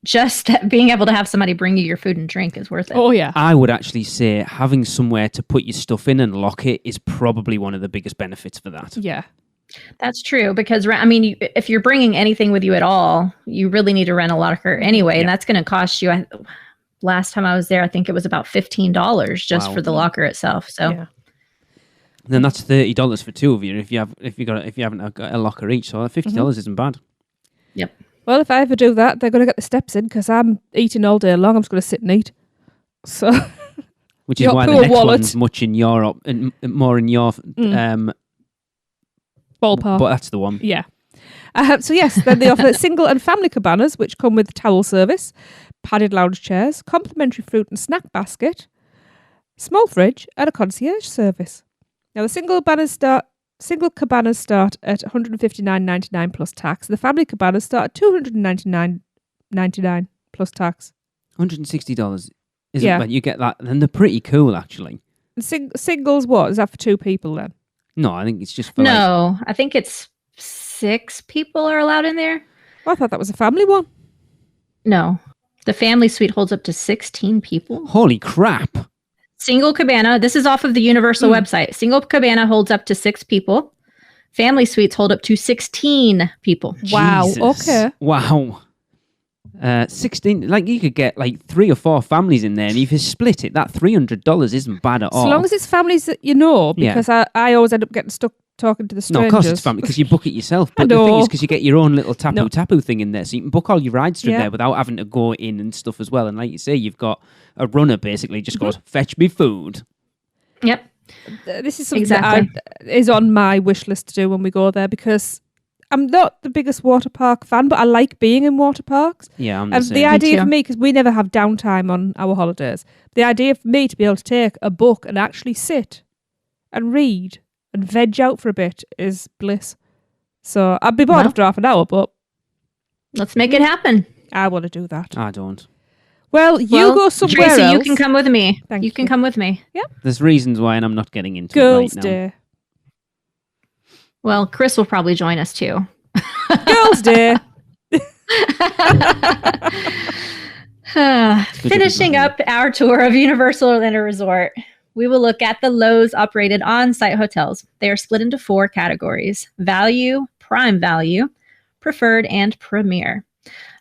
just being able to have somebody bring you your food and drink is worth it. Oh, yeah. I would actually say having somewhere to put your stuff in and lock it is probably one of the biggest benefits for that. Yeah. That's true. Because, I mean, if you're bringing anything with you at all, you really need to rent a locker anyway. And that's going to cost you, last time I was there, I think it was about $15 just for the locker itself. So. Yeah. And then that's $30 for two of you if you haven't got a locker each. So $50 isn't bad. Yep. Well, if I ever do that, they're going to get the steps in because I'm eating all day long. I'm just going to sit and eat. So, Which is Your why the poor next wallet. one's much in your more in your ballpark. But that's the one. Yeah. So yes, then they offer single and family cabanas, which come with towel service, padded lounge chairs, complimentary fruit and snack basket, small fridge, and a concierge service. Now the single cabanas start at $159.99 plus tax. The family cabanas start at $299.99 plus tax. $160 isn't Yeah. bad. You get that, and they're pretty cool actually. And singles, what is that for 2 people then? No, I think it's just for No, I think it's 6 people are allowed in there. Oh, I thought that was a family one. No, the family suite holds up to 16 people. holy crap. Single cabana, this is off of the Universal website. Single cabana holds up to 6 people. Family suites hold up to 16 people. Wow. Jesus. Okay. Wow. 16, like you could get like 3 or 4 families in there, and if you split it, that $300 isn't bad at all. As long as it's families that you know, Yeah. because I always end up getting stuck talking to the No, strangers. of course it's family because you book it yourself. I But the thing know. is, because you get your own little No. tapu thing in there, so you can book all your rides through Yeah. there without having to go in and stuff as well. And like you say, you've got a runner basically just goes, fetch me food. Yep. This is something Exactly. that is on my wish list to do when we go there, because I'm not the biggest water park fan, but I like being in water parks. Yeah, I'm the And same. the idea too. for me, because we never have downtime on our holidays, the idea for me to be able to take a book and actually sit and read and veg out for a bit is bliss. So I'd be bored Well. after half an hour, but Let's make it happen. I want to do that. I don't. Well, you Well, go somewhere Tracy, else. you can come with me. Thank you can you. come with me. There's reasons why, and I'm not getting into Girls' it right now. Day. Well, Chris will probably join us too. Girls' Day. Finishing up our tour of Universal Orlando Resort, we will look at the Lowe's operated on-site hotels. They are split into 4 categories: value, prime value, preferred, and premier.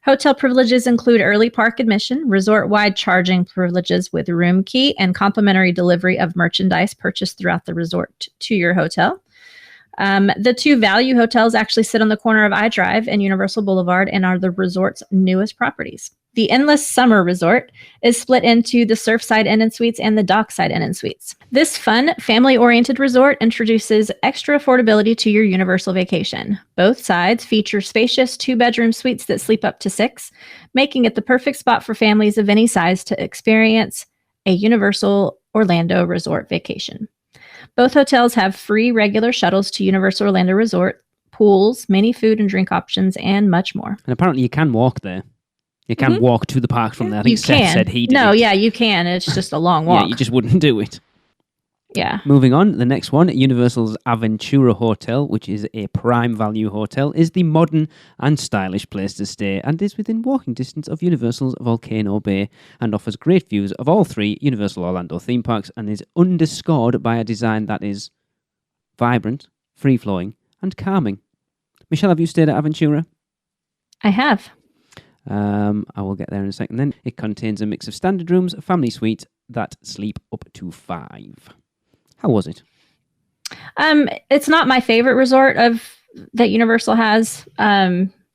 Hotel privileges include early park admission, resort-wide charging privileges with room key, and complimentary delivery of merchandise purchased throughout the resort to your hotel. The 2 value hotels actually sit on the corner of iDrive and Universal Boulevard and are the resort's newest properties. The Endless Summer Resort is split into the Surfside Inn and Suites and the Dockside Inn and Suites. This fun, family-oriented resort introduces extra affordability to your Universal vacation. Both sides feature spacious 2-bedroom suites that sleep up to 6, making it the perfect spot for families of any size to experience a Universal Orlando Resort vacation. Both hotels have free regular shuttles to Universal Orlando Resort, pools, many food and drink options, and much more. And apparently you can walk there. You can walk to the park from there. I think You Seth can. said he did No, it. yeah, you can. It's just a long Yeah, walk. you just wouldn't do it. Yeah. Moving on, the next one, Universal's Aventura Hotel, which is a prime value hotel, is the modern and stylish place to stay and is within walking distance of Universal's Volcano Bay and offers great views of all 3 Universal Orlando theme parks and is underscored by a design that is vibrant, free-flowing, and calming. Michelle, have you stayed at Aventura? I have. I will get there in a second then. It contains a mix of standard rooms, family suites that sleep up to 5. How was it? It's not my favorite resort that Universal has,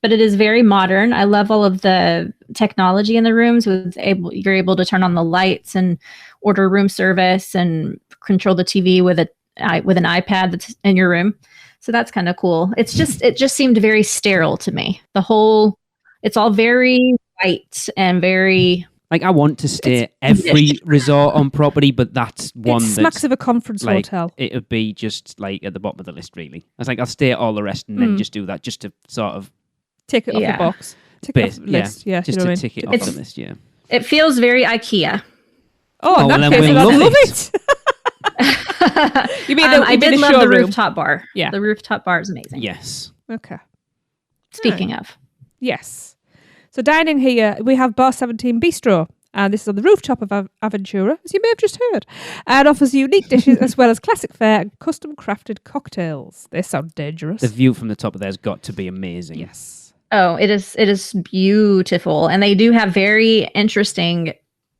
but it is very modern. I love all of the technology in the rooms. You're able to turn on the lights and order room service and control the TV with an iPad that's in your room. So that's kind of cool. It just seemed very sterile to me. It's all very white and very... Like, I want to stay every resort on property, but that's one It smacks of a conference like, hotel. It would be just like at the bottom of the list, really. I was like, I'll stay at all the rest and then just do that, just to sort of Tick it off the box. Tick it off the list. Yeah, just you know to tick it off the list. Yeah. It feels very IKEA. Oh, in well, that then case, we'll I love love it. it. You mean I did love the rooftop bar. Yeah. The rooftop bar is amazing. Yes. Okay. Speaking of. Yes. So dining here, we have Bar 17 Bistro. And this is on the rooftop of Aventura, as you may have just heard. And offers unique dishes as well as classic fare and custom crafted cocktails. They sound dangerous. The view from the top of there's got to be amazing. Yes. Oh, it is beautiful. And they do have very interesting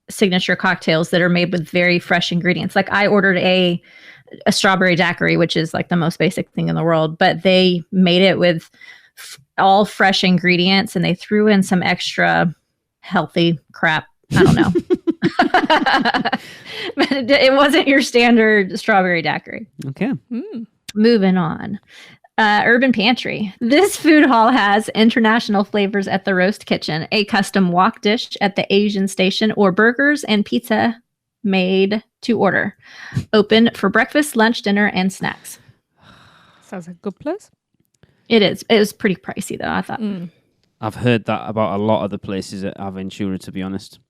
signature cocktails that are made with very fresh ingredients. Like I ordered a strawberry daiquiri, which is like the most basic thing in the world, but they made it with all fresh ingredients and they threw in some extra healthy crap. I don't know. But it wasn't your standard strawberry daiquiri. Okay. Moving on. Urban Pantry. This food hall has international flavors at the Roast Kitchen, a custom wok dish at the Asian Station, or burgers and pizza made to order. Open for breakfast, lunch, dinner, and snacks. Sounds like a good place. It is. It was pretty pricey, though, I thought. I've heard that about a lot of the places at Aventura, to be honest.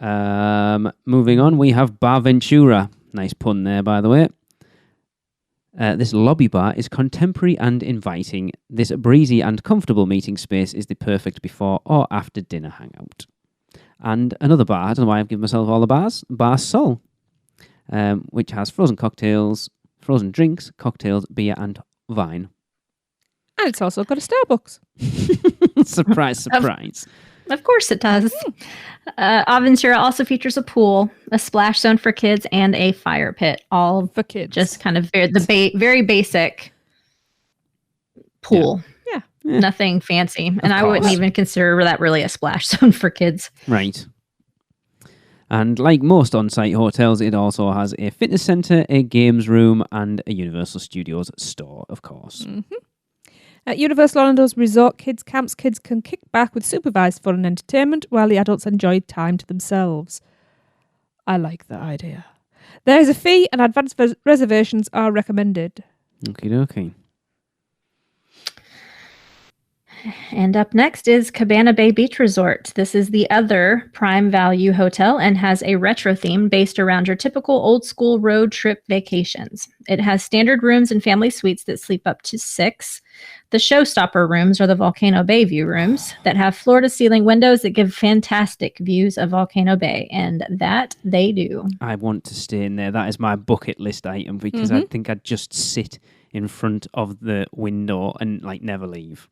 Moving on, we have Bar Ventura. Nice pun there, by the way. This lobby bar is contemporary and inviting. This breezy and comfortable meeting space is the perfect before or after dinner hangout. And another bar, I don't know why I've given myself all the bars, Bar Sol, which has frozen cocktails, frozen drinks, cocktails, beer and wine. And it's also got a Starbucks. Surprise, surprise. Of course it does. Aventura also features a pool, a splash zone for kids, and a fire pit. All For kids. just kind of very basic pool. Yeah. Nothing fancy. And I wouldn't course. even consider that really a splash zone for kids. Right. And like most on-site hotels, it also has a fitness centre, a games room, and a Universal Studios store, of course. At Universal Orlando's resort kids camps, kids can kick back with supervised fun and entertainment while the adults enjoy time to themselves. I like that idea. There is a fee and advance reservations are recommended. Okie dokie. And up next is Cabana Bay Beach Resort. This is the other prime value hotel and has a retro theme based around your typical old school road trip vacations. It has standard rooms and family suites that sleep up to 6. The showstopper rooms are the Volcano Bay view rooms that have floor-to-ceiling windows that give fantastic views of Volcano Bay, and that they do. I want to stay in there. That is my bucket list item because I think I'd just sit in front of the window and like never leave.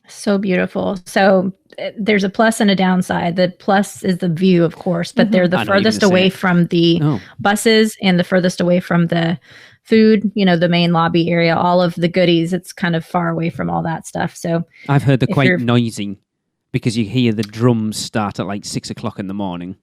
So beautiful. So there's a plus and a downside. The plus is the view, of course, but they're the I know you're furthest gonna say away it. from the buses and the furthest away from the food, the main lobby area, all of the goodies. It's kind of far away from all that stuff. So I've heard they're If quite you're- noisy because you hear the drums start at like 6 o'clock in the morning.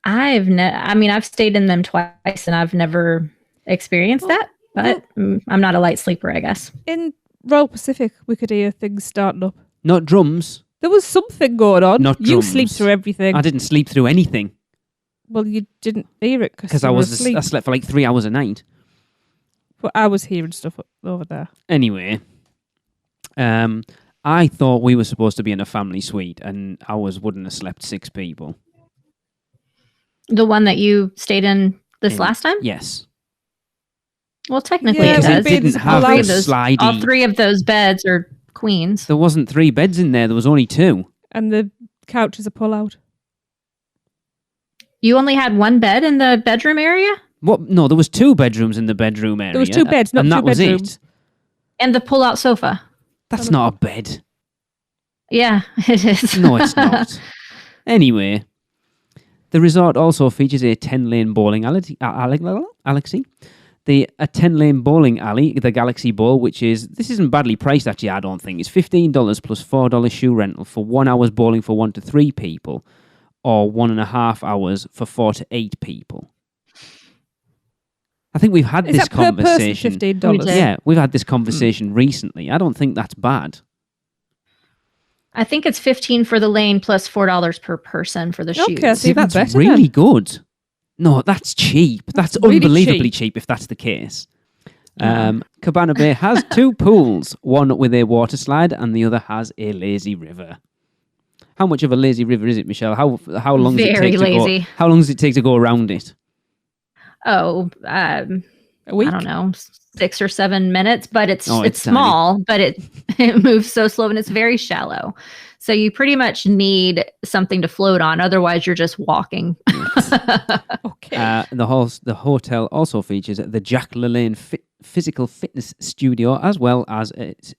I've stayed in them twice and I've never experienced that, but I'm not a light sleeper, I guess. In Royal Pacific, we could hear things starting up. Not drums. There was something going on. Not You drums. sleep through everything. I didn't sleep through anything Well, you didn't hear it because you I were was asleep. I slept for like 3 hours a night. But I was hearing stuff over there. Anyway, I thought we were supposed to be in a family suite, and ours wouldn't have slept 6 people. The one that you stayed in this last time? Yes. Well, technically Yeah, it Because does. it didn't been have allowed the those- slidey. All 3 of those beds are queens. There wasn't 3 beds in there. There was only 2. And the couch is a pull-out. You only had 1 bed in the bedroom area? What? No, there was 2 bedrooms in the bedroom area. There was 2 beds, not and 2 that was bedrooms. it. And the pull-out sofa. That's not a bed. Yeah, it is. No, it's not. Anyway, the resort also features a 10-lane bowling alley. a 10-lane bowling alley, the Galaxy Bowl, this isn't badly priced actually, I don't think. It's $15 plus $4 shoe rental for 1 hour's bowling for 1 to 3 people, or 1.5 hours for 4 to 8 people. I think we've had this conversation. Is that per person $15? Yeah, we've had this conversation recently. I don't think that's bad. I think it's $15 for the lane plus $4 per person for the shoes. Okay, See, that's really good. No, that's cheap. That's really unbelievably cheap if that's the case. Cabana Bay has 2 pools, one with a water slide and the other has a lazy river. How much of a lazy river is it, Michelle? How long does it take lazy. to go? How long does it take to go around it? Oh, A week? I don't know, 6 or 7 minutes, but it's it's small, but it moves so slow and it's very shallow. So you pretty much need something to float on. Otherwise, you're just walking. Okay. The hotel also features the Jack LaLanne physical fitness studio, as well as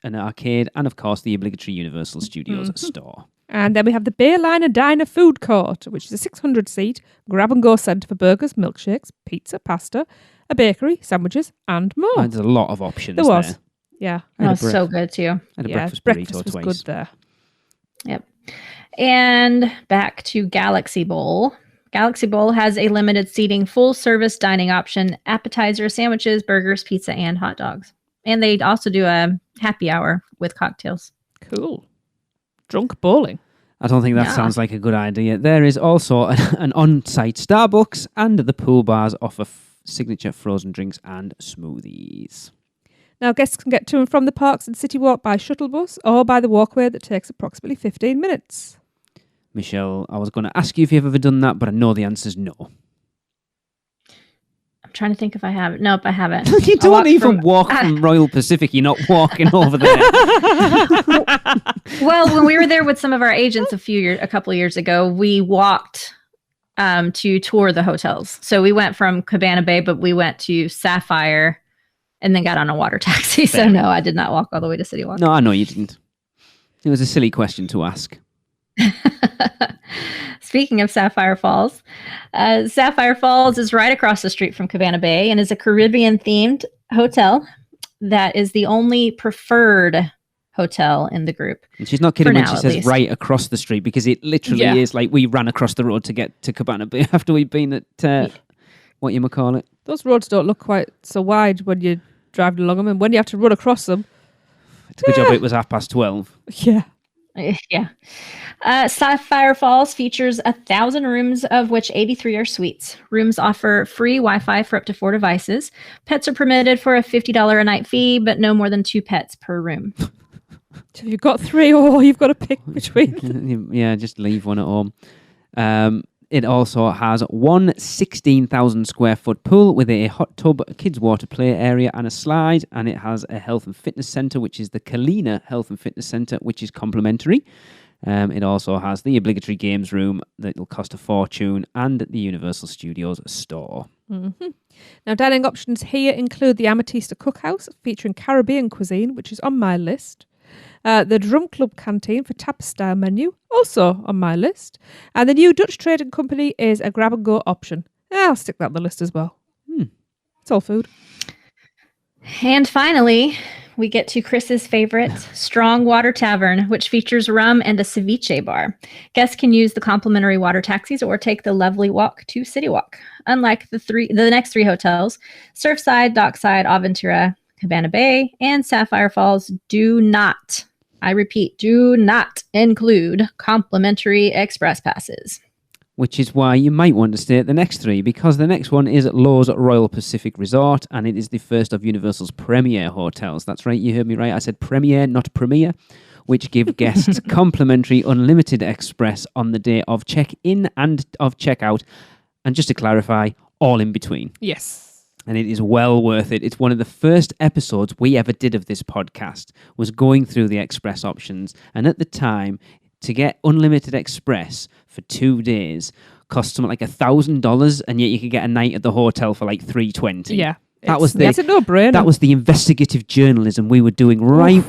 an arcade, and of course the obligatory Universal Studios store. And then we have the Bayliner Diner Food Court, which is a 600-seat grab-and-go centre for burgers, milkshakes, pizza, pasta, a bakery, sandwiches, and more. There's a lot of options There was. there. Yeah. Oh, so good too. I had a breakfast burrito was twice. good there. Yep. And back to Galaxy Bowl. Galaxy Bowl has a limited seating, full service dining option, appetizers, sandwiches, burgers, pizza, and hot dogs. And they also do a happy hour with cocktails. Cool. Drunk bowling. I don't think that sounds like a good idea. There is also an on-site Starbucks, and the pool bars offer signature frozen drinks and smoothies. Now, guests can get to and from the parks and City Walk by shuttle bus or by the walkway that takes approximately 15 minutes. Michelle, I was going to ask you if you've ever done that, but I know the answer's no. I'm trying to think if I have. Nope, I haven't. You don't even walk from Royal Pacific. You're not walking over there. Well, when we were there with some of our agents a couple of years ago, we walked to tour the hotels. So we went from Cabana Bay, but we went to Sapphire and then got on a water taxi. So no, I did not walk all the way to City Walk. No, I know you didn't. It was a silly question to ask. Speaking of Sapphire Falls, Sapphire Falls is right across the street from Cabana Bay and is a Caribbean-themed hotel that is the only preferred hotel in the group. And she's not kidding when now, she at says least. right across the street, because it literally is like we ran across the road to get to Cabana Bay after we'd been at, what you might call it. Those roads don't look quite so wide when you're driving along them, and when you have to run across them. It's a good job it was 12:30. Yeah. Yeah. Sapphire Falls features 1,000 rooms, of which 83 are suites. Rooms offer free Wi-Fi for up to 4 devices. Pets are permitted for a $50 a night fee, but no more than 2 pets per room. So you've got 3, or you've got to pick between. Yeah, just leave one at home. It also has one 16,000 square foot pool with a hot tub, a kids' water play area, and a slide. And it has a health and fitness centre, which is the Kalina Health and Fitness Centre, which is complimentary. It also has the obligatory games room that will cost a fortune, and the Universal Studios store. Mm-hmm. Now, dining options here include the Amatista Cookhouse, featuring Caribbean cuisine, which is on my list. The Drum Club Canteen for tap-style menu, also on my list. And the new Dutch Trading Company is a grab-and-go option. I'll stick that on the list as well. It's all food. And finally, we get to Chris's favorite, Strong Water Tavern, which features rum and a ceviche bar. Guests can use the complimentary water taxis or take the lovely walk to City Walk. Unlike the next 3 hotels, Surfside, Dockside, Aventura, Cabana Bay, and Sapphire Falls do not, I repeat, do not include complimentary express passes. Which is why you might want to stay at the next 3, because the next one is Lowe's Royal Pacific Resort, and it is the first of Universal's premier hotels. That's right, you heard me right. I said premier, not premier, which give guests complimentary unlimited express on the day of check-in and of check-out. And just to clarify, all in between. Yes. And it is well worth it. It's one of the first episodes we ever did of this podcast, was going through the express options. And at the time, to get unlimited express for 2 days cost something like $1,000, and yet you could get a night at the hotel for like $320. Yeah. It's a no-brainer. That was the investigative journalism we were doing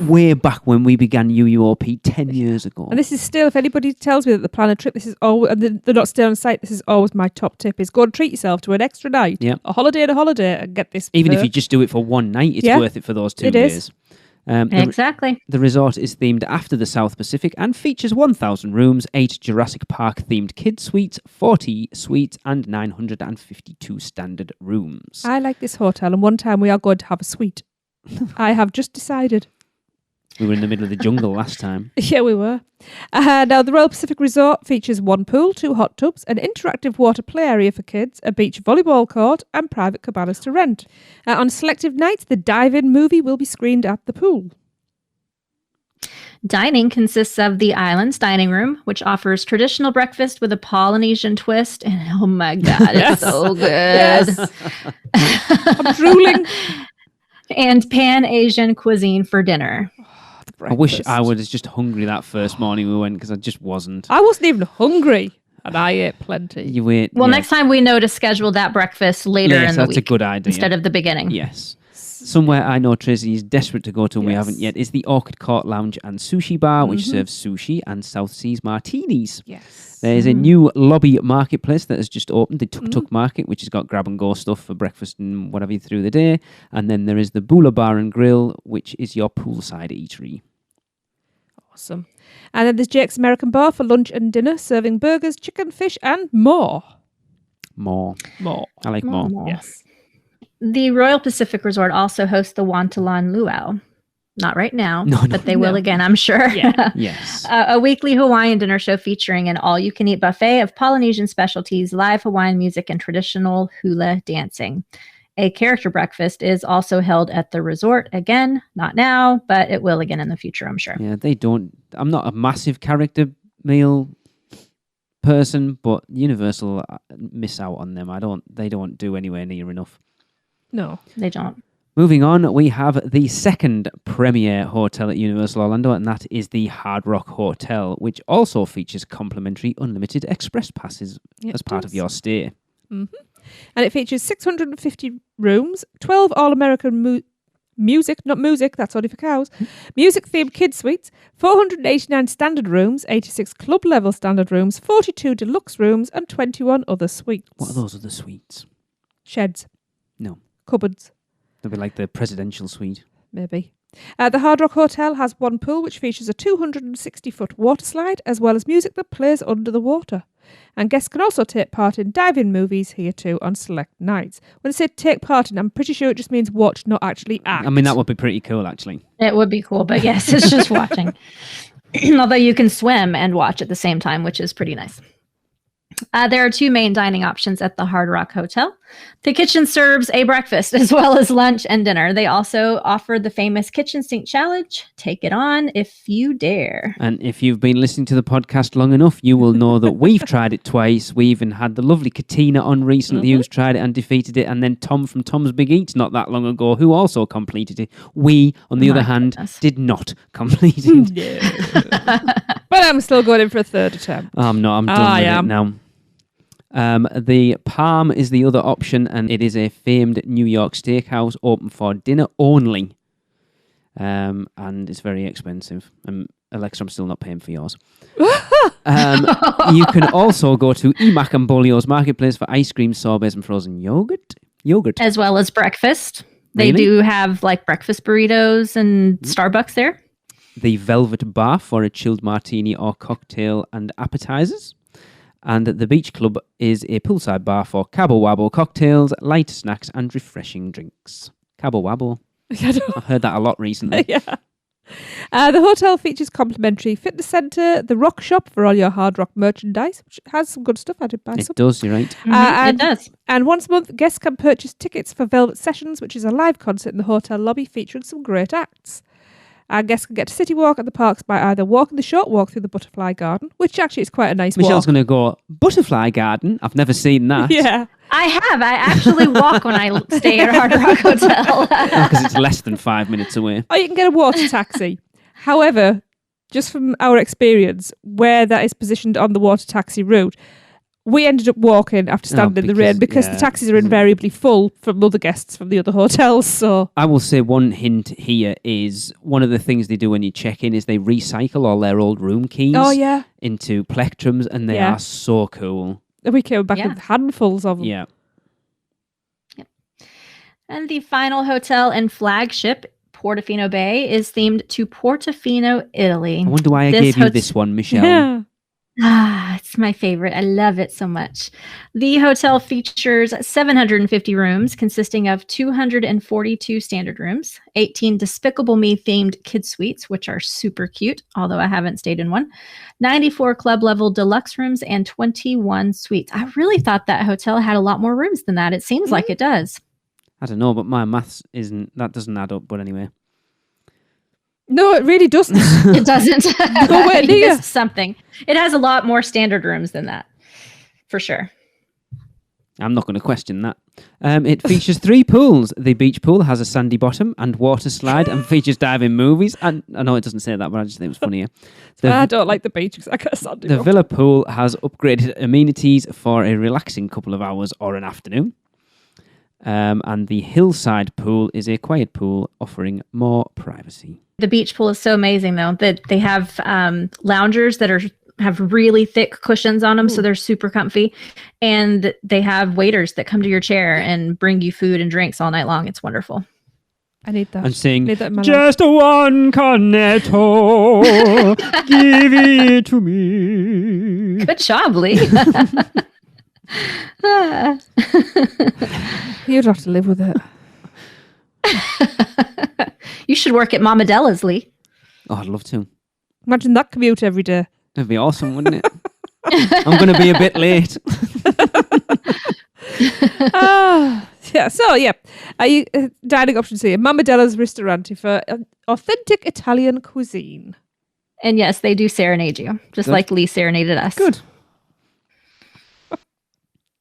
way back when we began UUOP 10 years ago. And this is still, if anybody tells me that they plan a trip, this is always, and they're not staying on site, this is always my top tip, is go and treat yourself to an extra night. Yep. A holiday and a holiday, and get this. Even if you just do it for one night, it's worth it for those 2 it days. is. Exactly. The resort is themed after the South Pacific and features 1,000 rooms, 8 Jurassic Park-themed kids suites, 40 suites, and 952 standard rooms. I like this hotel, and one time we are going to have a suite. I have just decided. We were in the middle of the jungle last time. Yeah, we were. Now, the Royal Pacific Resort features 1 pool, 2 hot tubs, an interactive water play area for kids, a beach volleyball court, and private cabanas to rent. On selective nights, the dive-in movie will be screened at the pool. Dining consists of the Islands Dining Room, which offers traditional breakfast with a Polynesian twist. And oh my God, it's so good. Yes. I'm drooling. And Pan-Asian cuisine for dinner. I wish I was just hungry that first morning we went, because I just wasn't. I wasn't even hungry, and I ate plenty. You wait. Well, next time we know to schedule that breakfast later in the that's week. a good idea. Instead of the beginning. Yes. Somewhere I know Tracy is desperate to go to and we haven't yet is the Orchid Court Lounge and Sushi Bar, which serves sushi and South Seas martinis. Yes. There's a new lobby marketplace that has just opened, the Tuk Tuk Market, which has got grab-and-go stuff for breakfast and whatever through the day. And then there is the Bula Bar and Grill, which is your poolside eatery. Awesome. And then there's Jake's American Bar for lunch and dinner, serving burgers, chicken, fish, and more. More. I like more. Yes. The Royal Pacific Resort also hosts the Wantalan Luau. Not right now, but they will again, I'm sure. Yeah. Yes. A weekly Hawaiian dinner show featuring an all-you-can-eat buffet of Polynesian specialties, live Hawaiian music, and traditional hula dancing. A character breakfast is also held at the resort. Again, not now, but it will again in the future, I'm sure. Yeah, they don't. I'm not a massive character meal person, but Universal miss out on them. They don't do anywhere near enough. No, they don't. Moving on, we have the second premier hotel at Universal Orlando, and that is the Hard Rock Hotel, which also features complimentary unlimited express passes as part of your stay. Mm-hmm. And it features 650 rooms, 12 all-American music, not music, that's only for cows, music-themed kid suites, 489 standard rooms, 86 club-level standard rooms, 42 deluxe rooms, and 21 other suites. What are those other suites? Sheds. No. Cupboards. They'll be like the presidential suite. Maybe. The Hard Rock Hotel has 1 pool, which features a 260-foot water slide, as well as music that plays under the water. And guests can also take part in dive-in movies here too on select nights. When I say take part in, I'm pretty sure it just means watch, not actually act. I mean, that would be pretty cool, actually. It would be cool, but yes, it's just watching. Although you can swim and watch at the same time, which is pretty nice. There are 2 main dining options at the Hard Rock Hotel. The kitchen serves a breakfast as well as lunch and dinner. They also offer the famous Kitchen Sink Challenge. Take it on if you dare. And if you've been listening to the podcast long enough, you will know that we've tried it twice. We even had the lovely Katina on recently who's tried it and defeated it. And then Tom from Tom's Big Eats not that long ago who also completed it. We, on the other hand, did not complete it. But I'm still going in for a third attempt. I'm not. I'm done with it now. The Palm is the other option, and it is a famed New York steakhouse open for dinner only. And it's very expensive. Alexa, I'm still not paying for yours. You can also go to Emac and Bolio's Marketplace for ice cream, sorbets, and frozen yogurt. As well as breakfast. Really? They do have like breakfast burritos and Starbucks there. The Velvet Bar for a chilled martini or cocktail and appetizers. And the Beach Club is a poolside bar for Cabo Wabo cocktails, light snacks, and refreshing drinks. Cabo Wabo. I've heard that a lot recently. Yeah. The hotel features complimentary fitness centre, the Rock Shop for all your Hard Rock merchandise, which has some good stuff. I did buy some. It does, you're right. It does. And once a month, guests can purchase tickets for Velvet Sessions, which is a live concert in the hotel lobby featuring some great acts. Guests can get to city walk at the parks by either walking the short walk through the Butterfly Garden, which actually is quite a nice Michelle's walk. going to go, Butterfly Garden? I've never seen that. Yeah. I have. I actually walk when I stay at Hard Rock Hotel. Because it's less than 5 minutes away. Or you can get a water taxi. However, just from our experience, where that is positioned on the water taxi route, We ended up walking after standing in the rain because the taxis are invariably full from other guests from the other hotels. So I will say one hint here is one of the things they do when you check in is they recycle all their old room keys into plectrums, and they are so cool. We came back with handfuls of them. Yeah. Yep. And the final hotel and flagship, Portofino Bay, is themed to Portofino, Italy. I wonder why I gave you this one, Michelle. Yeah. It's my favorite. I love it so much. The hotel features 750 rooms consisting of 242 standard rooms, 18 Despicable Me themed kid suites, which are super cute, although I haven't stayed in one, 94 club level deluxe rooms, and 21 suites. I really thought that hotel had a lot more rooms than that. It seems like it does. I don't know, but my maths doesn't add up, but anyway. No, it really doesn't. It doesn't. No way, You missed something. It has a lot more standard rooms than that, for sure. I'm not going to question that. It features 3 pools. The beach pool has a sandy bottom and water slide and features diving movies. And I know it doesn't say that, but I just think it was funnier. I don't like the beach because I got a sandy The bottom. villa pool has upgraded amenities for a relaxing couple of hours or an afternoon. And the hillside pool is a quiet pool offering more privacy. The beach pool is so amazing, though, that they have loungers that have really thick cushions on them, so they're super comfy. And they have waiters that come to your chair and bring you food and drinks all night long. It's wonderful. I need that. And sing, need that in my just one cornetto, give it to me. Good job, Lee. You'd have to live with it. You should work at Mama Della's, Lee. Oh, I'd love to. Imagine that commute every day. That'd be awesome, wouldn't it? I'm going to be a bit late. Dining options here. Mama Della's Ristorante for authentic Italian cuisine. And yes, they do serenade you, just like Lee serenaded us. Good.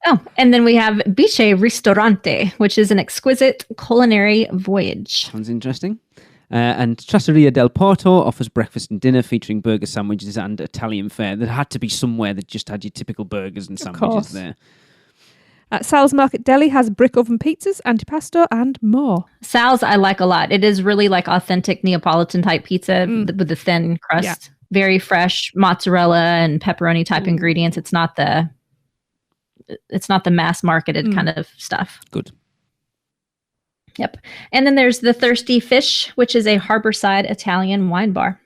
Oh, and then we have Biche Ristorante, which is an exquisite culinary voyage. Sounds interesting. And Trattoria del Porto offers breakfast and dinner featuring burger sandwiches and Italian fare. There had to be somewhere that just had your typical burgers and sandwiches there. Sal's Market Deli has brick oven pizzas, antipasto, and more. Sal's I like a lot. It is really like authentic Neapolitan type pizza with the thin crust. Yeah. Very fresh mozzarella and pepperoni type ingredients. It's not the mass marketed kind of stuff. Good. Yep. And then there's the Thirsty Fish, which is a harborside Italian wine bar.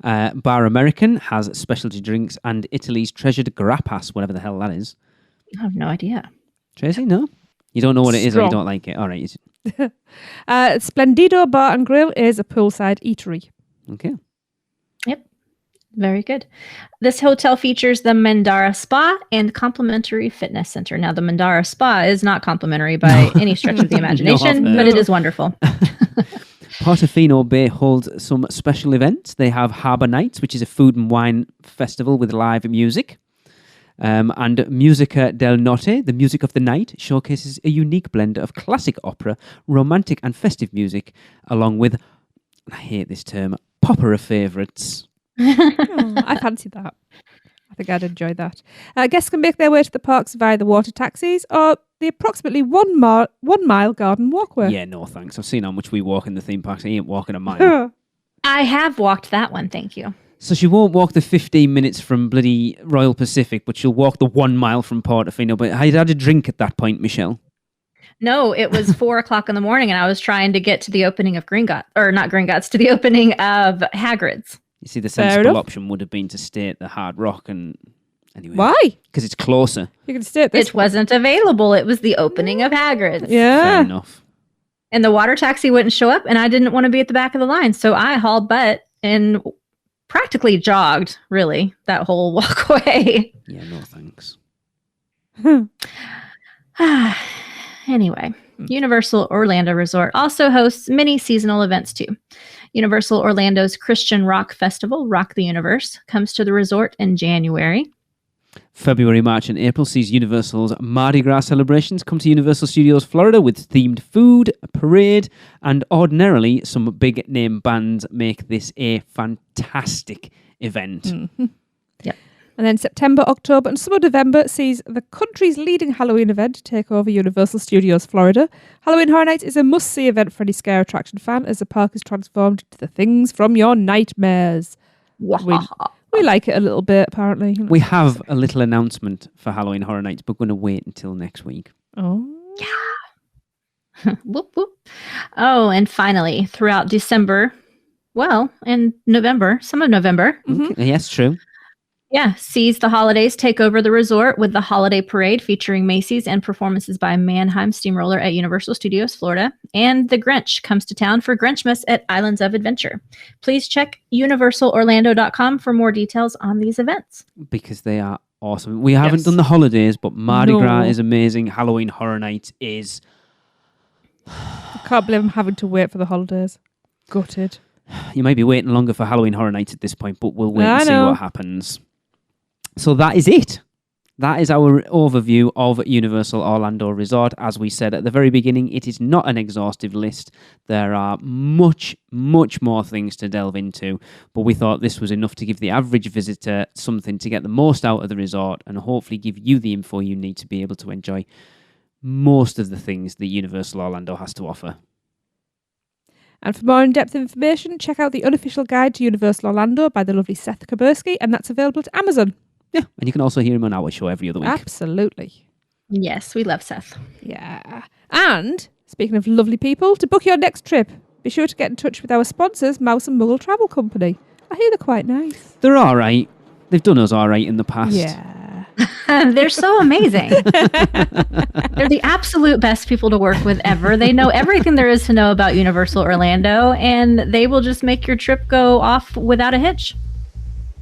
Bar American has specialty drinks and Italy's treasured grappas, whatever the hell that is. I have no idea. Tracy, no? You don't know what it is or you don't like it? All right. Splendido Bar and Grill is a poolside eatery. Okay. Yep. Very good. This hotel features the Mandara Spa and complimentary fitness center. Now, the Mandara Spa is not complimentary by any stretch of the imagination, but it is wonderful. Portofino Bay holds some special events. They have Harbour Nights, which is a food and wine festival with live music. And Musica del Notte, the music of the night, showcases a unique blend of classic opera, romantic and festive music, along with, I hate this term, popera favourites. I fancy that. I think I'd enjoy that. Guests can make their way to the parks via the water taxis or the approximately 1 mile garden walkway. Yeah, no thanks. I've seen how much we walk in the theme parks. I ain't walking a mile. I have walked that one, thank you. So she won't walk the 15 minutes from bloody Royal Pacific, but she'll walk the 1 mile from Portofino. But I'd had a drink at that point, Michelle. No, it was 4:00 in the morning and I was trying to get to the opening of to the opening of Hagrid's. You see, the sensible option would have been to stay at the Hard Rock and anyway. Why? Because it's closer. You can stay at this. It wasn't available. It was the opening of Hagrid's. Yeah. Fair enough. And the water taxi wouldn't show up and I didn't want to be at the back of the line. So I hauled butt and practically jogged, really, that whole walkway. Yeah, no thanks. Anyway, Universal Orlando Resort also hosts many seasonal events too. Universal Orlando's Christian Rock Festival, Rock the Universe, comes to the resort in January. February, March, and April sees Universal's Mardi Gras celebrations come to Universal Studios Florida with themed food, a parade, and ordinarily some big name bands make this a fantastic event. Mm-hmm. Yep. And then September, October, and some of November sees the country's leading Halloween event take over Universal Studios Florida. Halloween Horror Nights is a must-see event for any scare attraction fan as the park is transformed into the things from your nightmares. We like it a little bit, apparently. We have a little announcement for Halloween Horror Nights, but we're going to wait until next week. Oh. Yeah. Whoop, whoop. Oh, and finally, throughout December, and November, some of November. Okay. Yes, true. Yeah, sees the holidays take over the resort with the Holiday Parade featuring Macy's and performances by Mannheim Steamroller at Universal Studios Florida. And The Grinch comes to town for Grinchmas at Islands of Adventure. Please check universalorlando.com for more details on these events. Because they are awesome. We haven't done the holidays, but Mardi Gras is amazing. Halloween Horror Nights is... I can't believe I'm having to wait for the holidays. Gutted. You might be waiting longer for Halloween Horror Nights at this point, but we'll wait and see what happens. So that is it. That is our overview of Universal Orlando Resort. As we said at the very beginning, it is not an exhaustive list. There are much, much more things to delve into, but we thought this was enough to give the average visitor something to get the most out of the resort and hopefully give you the info you need to be able to enjoy most of the things that Universal Orlando has to offer. And for more in-depth information, check out the unofficial guide to Universal Orlando by the lovely Seth Kabursky, and that's available to Amazon. Yeah, and you can also hear him on our show every other week. Absolutely. Yes, we love Seth. Yeah. And, speaking of lovely people, to book your next trip, be sure to get in touch with our sponsors, Mouse and Muggle Travel Company. I hear they're quite nice. They're all right. They've done us all right in the past. Yeah. They're so amazing. They're the absolute best people to work with ever. They know everything there is to know about Universal Orlando, and they will just make your trip go off without a hitch.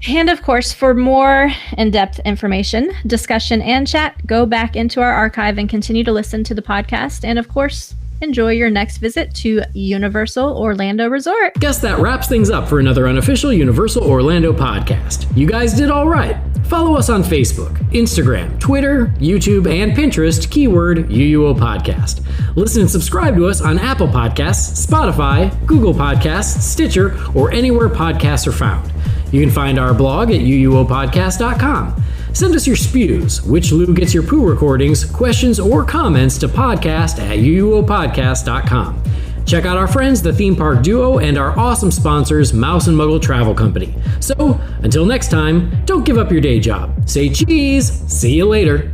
And of course, for more in-depth information, discussion, and chat, go back into our archive and continue to listen to the podcast. And of course, enjoy your next visit to Universal Orlando Resort. Guess that wraps things up for another unofficial Universal Orlando podcast. You guys did all right. Follow us on Facebook, Instagram, Twitter, YouTube, and Pinterest, keyword UUO Podcast. Listen and subscribe to us on Apple Podcasts, Spotify, Google Podcasts, Stitcher, or anywhere podcasts are found. You can find our blog at uuopodcast.com. Send us your spews, which Lou gets your poo recordings, questions, or comments to podcast@uuopodcast.com. Check out our friends, the Theme Park Duo, and our awesome sponsors, Mouse and Muggle Travel Company. So, until next time, don't give up your day job. Say cheese. See you later.